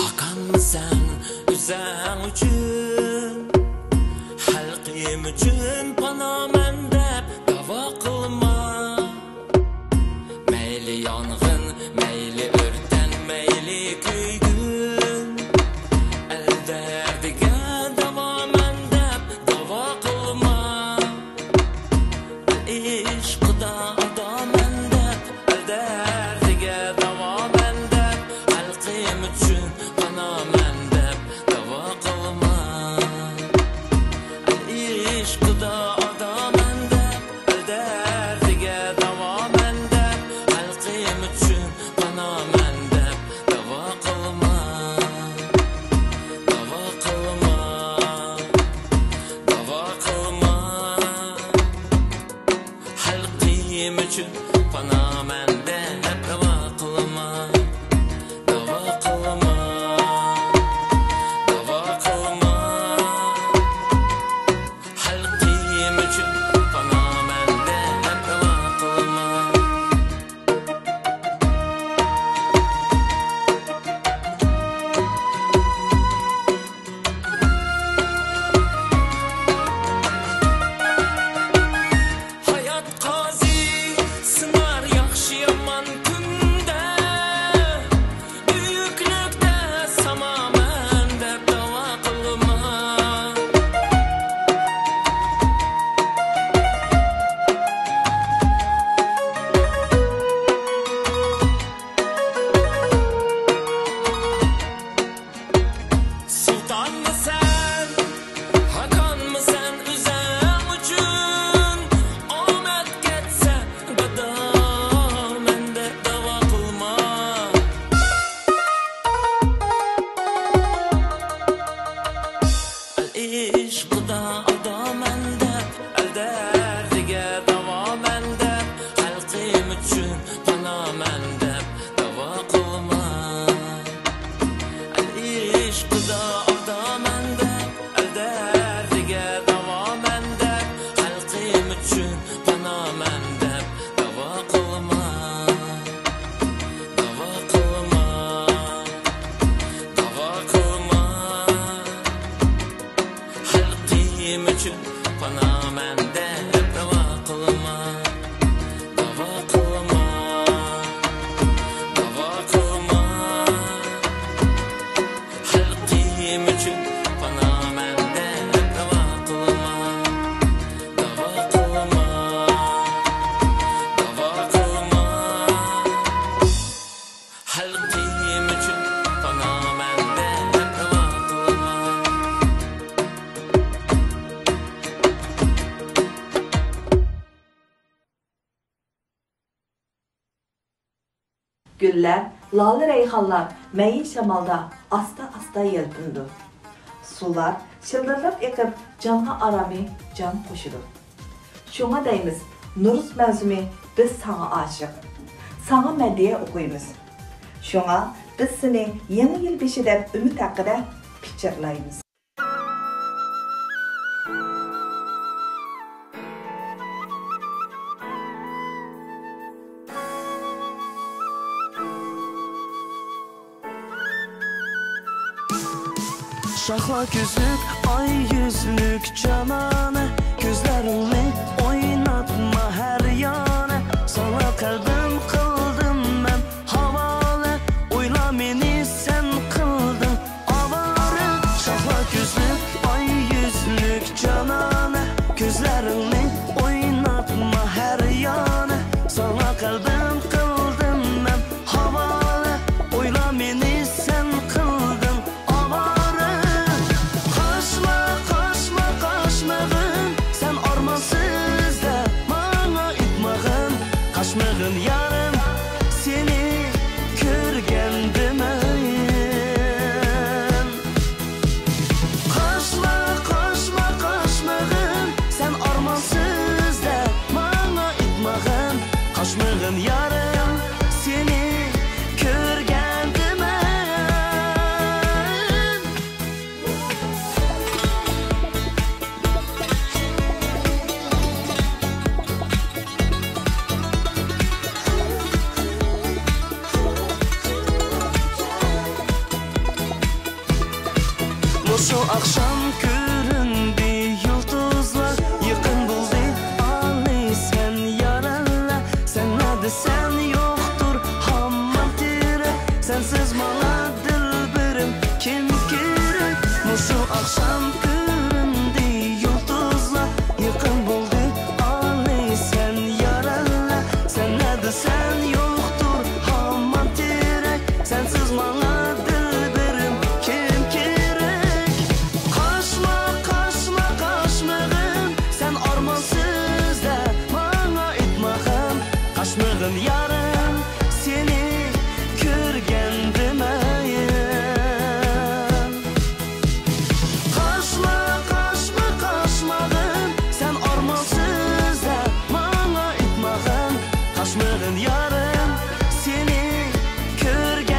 hakanmısan, üzən üçün, xalqim üçün panaman deb davo qilma. Meyli yong'in, meyli o'rtan, meyli kuygin, el derdiga davoman deb davo qilma. Ishqida odaman deb, el derdiga davoman deb, xalqim uchun panaman deb davo qilma. Ishqida odaman deb, el derdiga davoman deb, xalqim uchun panaman deb davo qilma. Davo qilma. Davo qilma. Xalqim uchun panaman deb davo qilma. Davo qilma. Davo qilma. Xalqim uchun panaman deb davo qilma. Hayat qazi sınar yaxşı yaman kunda, büyüklükdə samaman deb davo qilma. Sultanmısan, hakanmısan üzən üçün, omad ketsə qadaman deb davo qilma. Ishqida odaman deb, el derdiga davoman deb, xalqim uchun panaman deb davo qilma. Ishqida odaman deb, el derdiga davoman deb, xalqim uchun panaman deb davo qilma. Davo qilma. Davo qilma. Xalqim uchun panaman deb davo qilma. Davo qilma. Davo qilma. Xalqim uchun panaman deb davo qilma. Davo qilma. Davo qilma. Xalqim uchun panaman deb davo qilma. Güller, lalı reyhanlar, meyin şamalda asta yelpindi. Sular şıldırlap ekip canğa arami can koşudu. Şuna deymiz, Nuruz mevzumi biz sana aşık. Sana medya okuyumuz. Şuna biz seni yeni yıl beşide ümit hakkında piçirlayımız. Şahlak yüzlük, ay yüzlük canane, gözlerini oynatma her yana. Sana kalbim kıldım ben havale, oyla beni sen kıldın avare. Şahlak yüzlük, ay yüzlük canane, gözlerini oynatma her yana. Sana kalbim kıldım ben havale, oyla beni sen kıldın avare. Kaçma, kaçma, kaçmadın, sen armasın. Muşu akşam göründü yıldızlar, yakın buldu Ali sen yaralı. Sen adı sen yoktur hamam tere, sensiz bana dilberim kim gerek? Muşu akşam göründü yıldızlar, yakın buldu Ali sen yaralı. Sen adı sen yoktur hamam tere, sensiz bana dilberim kim gerek? Kaçma kaçma kaçmagın, sen armansız da bana etmagın. Kaçmagın yarım, seni körgendimeyin. Kaçma kaçma kaçmagın, sen armansız da bana etmagın. Kaçmagın yarım, seni körgendimeyin.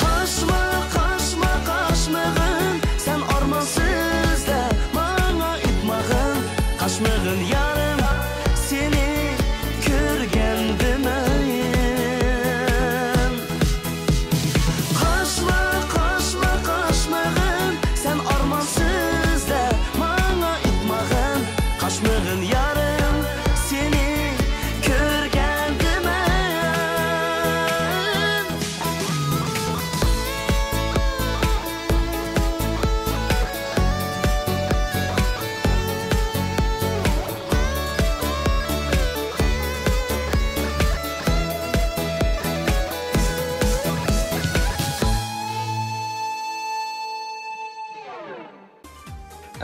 Kaçma kaçma kaçmagın, sen armansız da bana etmagın. Kaçmagın yarım, seni körgendimeyin. Kaçma kaçma kaçmagın, sen armansız da bana etmagın. Kaçmagın yarım, seni körgendimeyin.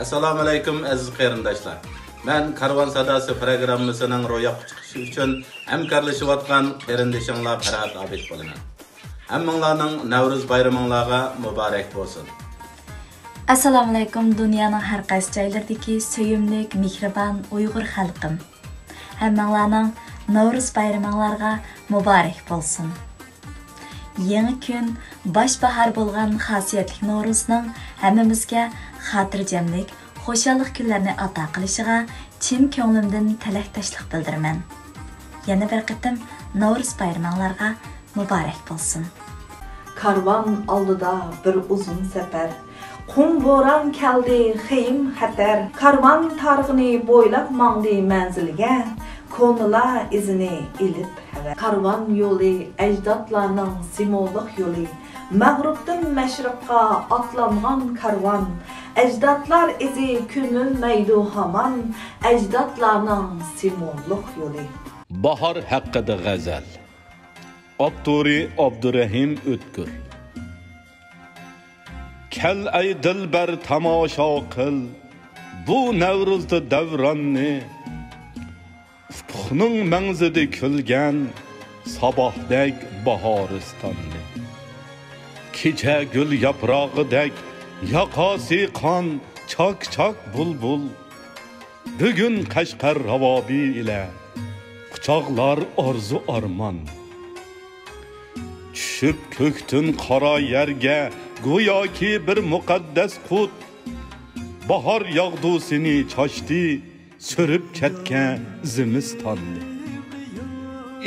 Assalomu alaykum aziz qarindoshlar. Men Karvon Sadasi programmasining ro'yobga chiqishi uchun hamkorlashayotgan qarindishinglar Farhat Obid bo'laman. Hammanglarning Navruz bayraminglarga muborak bo'lsin. Assalomu alaykum dunyoning har qaysi joylaridagi suyimlik, mehribon Uyg'ur xalqim. Hammanglarning Navruz bayraminglarga muborak bo'lsin. Yangi kun, bosh bahor bo'lgan xosiyatli Navruzning hammamizga xotirjamlik, xo'shallik kunlarni ato qilishiga chin ko'nglimdan tilakdoshlik bildiraman. Yana bir qitim Navruz bayraminglarga muborak bo'lsin. Karvan oldida bir uzun safar, qum bo'ron keldi xeyim xatar. Karvan tarixini bo'ylab mangdi manzilga, ko'nglar izini ilib havar. Karvan yo'li ajdodlarning simvollik yo'li, mag'rubdan mashriqqa otlangan karvan. Ajdodlar izi ko'nilmaydi hamon, ajdodlarning simvollik yo'li. Bahar haqqida g'azal. Abduri Abdurrahim O'tkir. Kel ay dilbar tomosha qil, bu Navruzda davronni. Ufqning manzidi kulgan sabohdek bahoristonni. Kecha gul yaprog'idek yoqasi qon chok bulbul. Bugun Qashqar ravobi ila quchoqlar orzu armon. Tushib ko'ktin qora yerga go'yoki bir muqaddas qut. Bahor yog'dusini chochdi, surib ketgan zimistonni.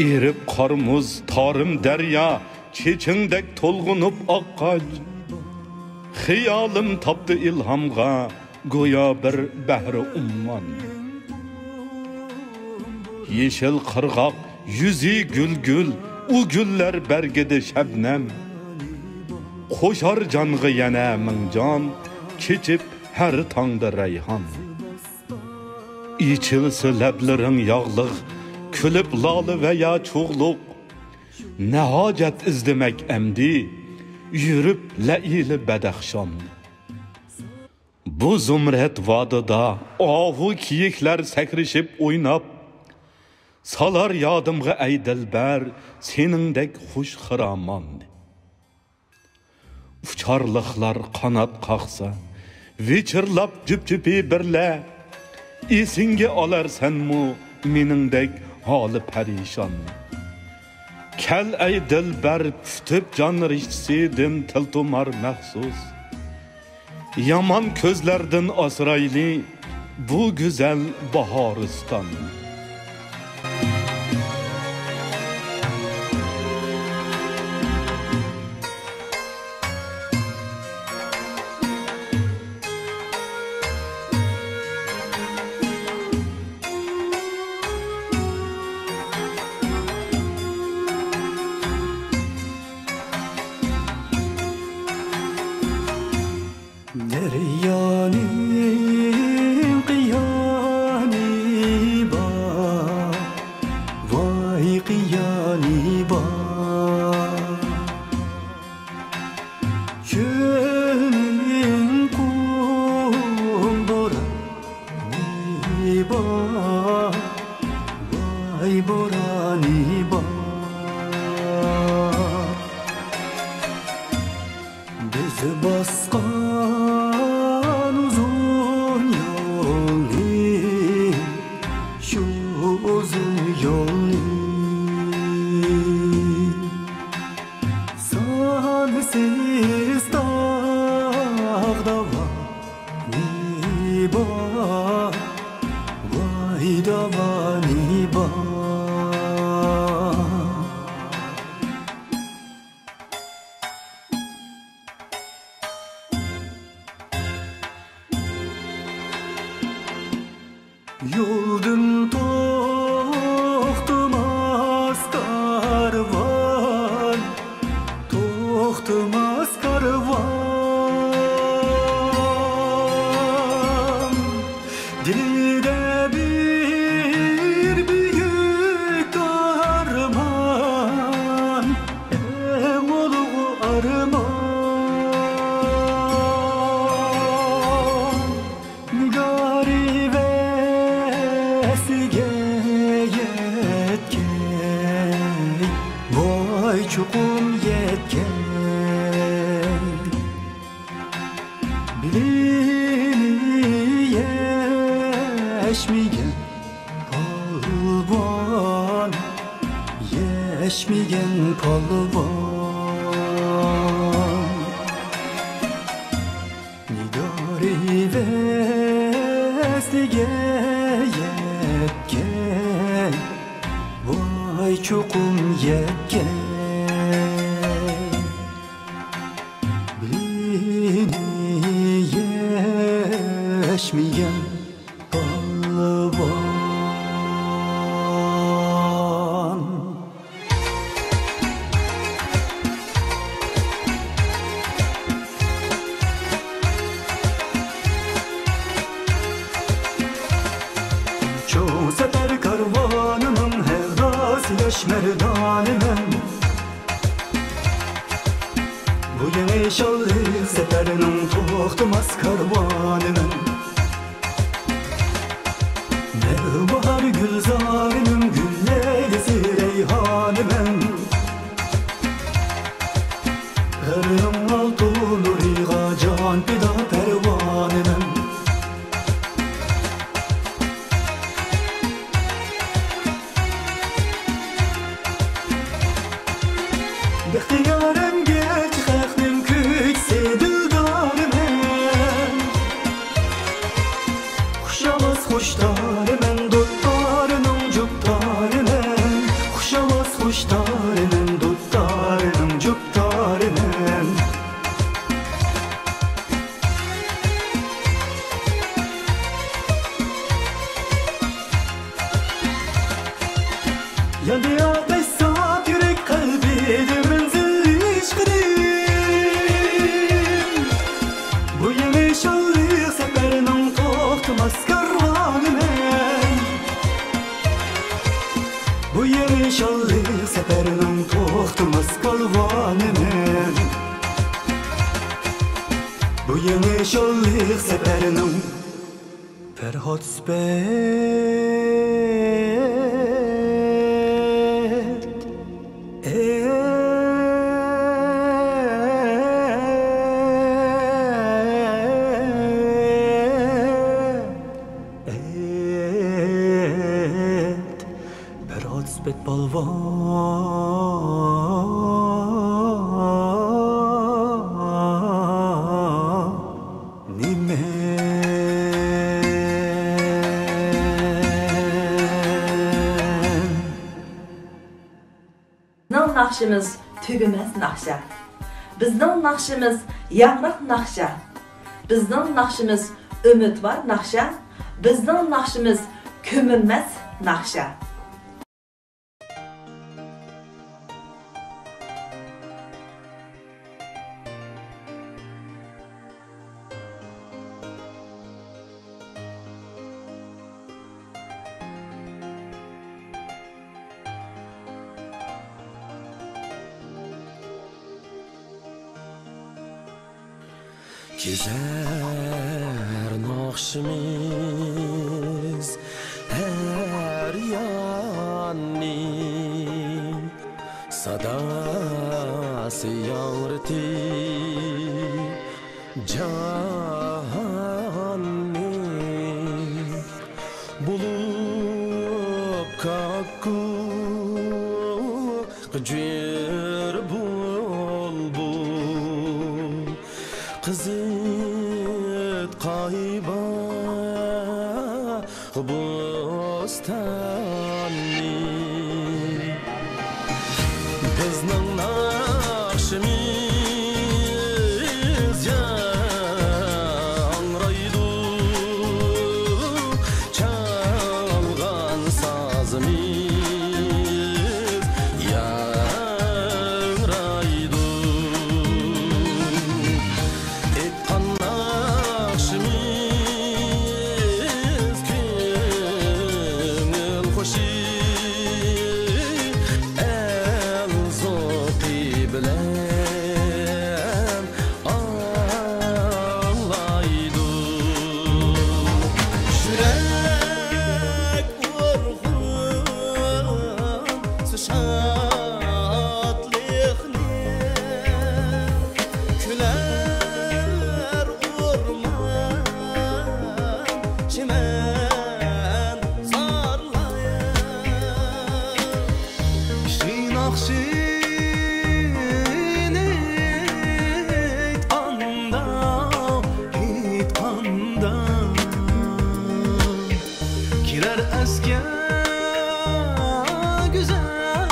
Erib qormuz torim daryo chechingdek to'lg'unib oqqach, xiyolim topdi ilhamga go'yo bir bahri ummon. Yeşil qirg'oq yuzi gul, u gullar bargida shabnam. Qo'shar jonga yana ming jon, kechib har tongda rayhon. İçilsi lablaring yog'liq, kulib loli va ya cho'g'liq. Ne hacet izlemek emdi, yürüp le'ili bedaxshon. Bu zumret vadida ahu kiyiklar sakrishib o'ynab, salar yodimga ey dilbar seningdek xush xiramon. Uçarlıqlar qanat qaqsa, vichirlab jüp-jüpi birle, esinge alarsanmu meningdek hali perişan. Kel ey dilber pütüp can rişsidim tiltumar məxsus. Yaman közlerden asrayli bu güzel baharistan. Yoldun toxtumaz karvan, toxtumaz karvan. Dilde bir büyük arman, en ulu arman. Nigari Vay çukum yetken Bilini yeşmigen palvan Yeşmigen palvan Nigari veslige yetken Vay çukum yetken Bilini yeşmigen palvan Çoğu sefer karvanının hevdası yaş merdanımın Bu yeni şallı seferinin toxtumaz karvanımın Ne bahar gülzarının gülleyesi reyhanımın Karım altın uriğa can pida pervanımın Bixtiyarım geç xəxnim küksi dildarımın Xuşamaz xuşdarımın dutlarının cüptarımın Xuşamaz xuşdarımın dutlarının cüptarımın Yandı ateş saat yürek kalbidir Bu yeni şallı seferinin toxtumaz karvanımın Bu yeni şallı seferinin toxtumaz kalvanımın Bu yeni şallı seferinin Ferhat Spet naqshimiz tugamas naqsha. Bizning naqshimiz yangroq naqsha. Bizning naqshimiz umid bor naqsha. Bizning naqshimiz ko'milmas naqsha. Güzel nakşimiz her yanni sadası yavreti canni bulup kakku gıcır bulbul Kızıt kayba bostanni Bizning naqshimiz yangraydi Çalgan sazimiz yangraydi Etkan naqshimiz ko'ngil xo'shi el zo'qi bilan anglaydi Yurak urg'un shadlikni Küler orman çimen sarlaya Şinakşini itqanda Kirer eski güzel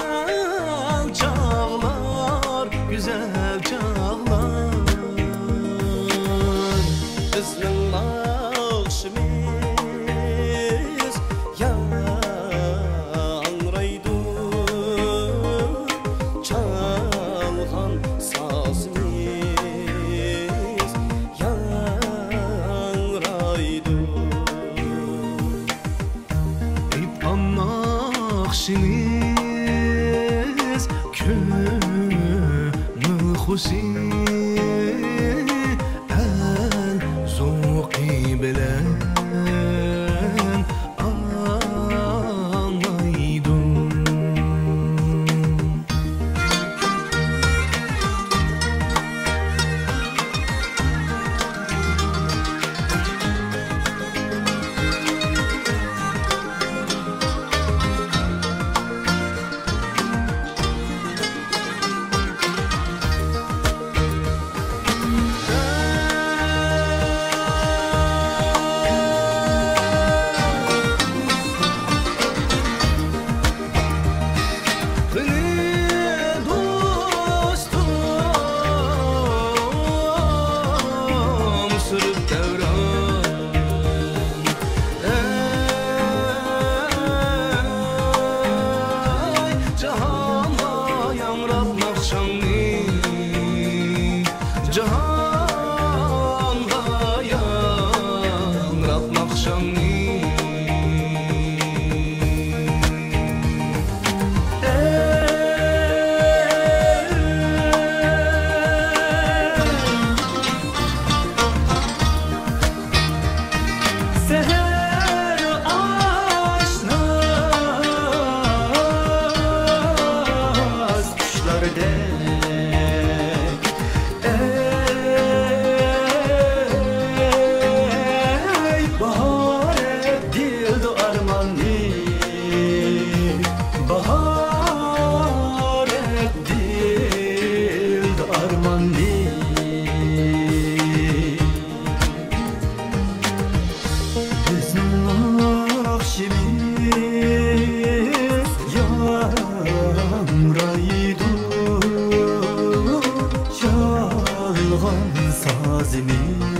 çağlar Güzel çağlar Bizning naqshimiz yangraydi Çalgan sazimiz yangraydi Aytgan naqshimiz ko'ngil xo'shi el zo'qi bilan anglaydi Kızımız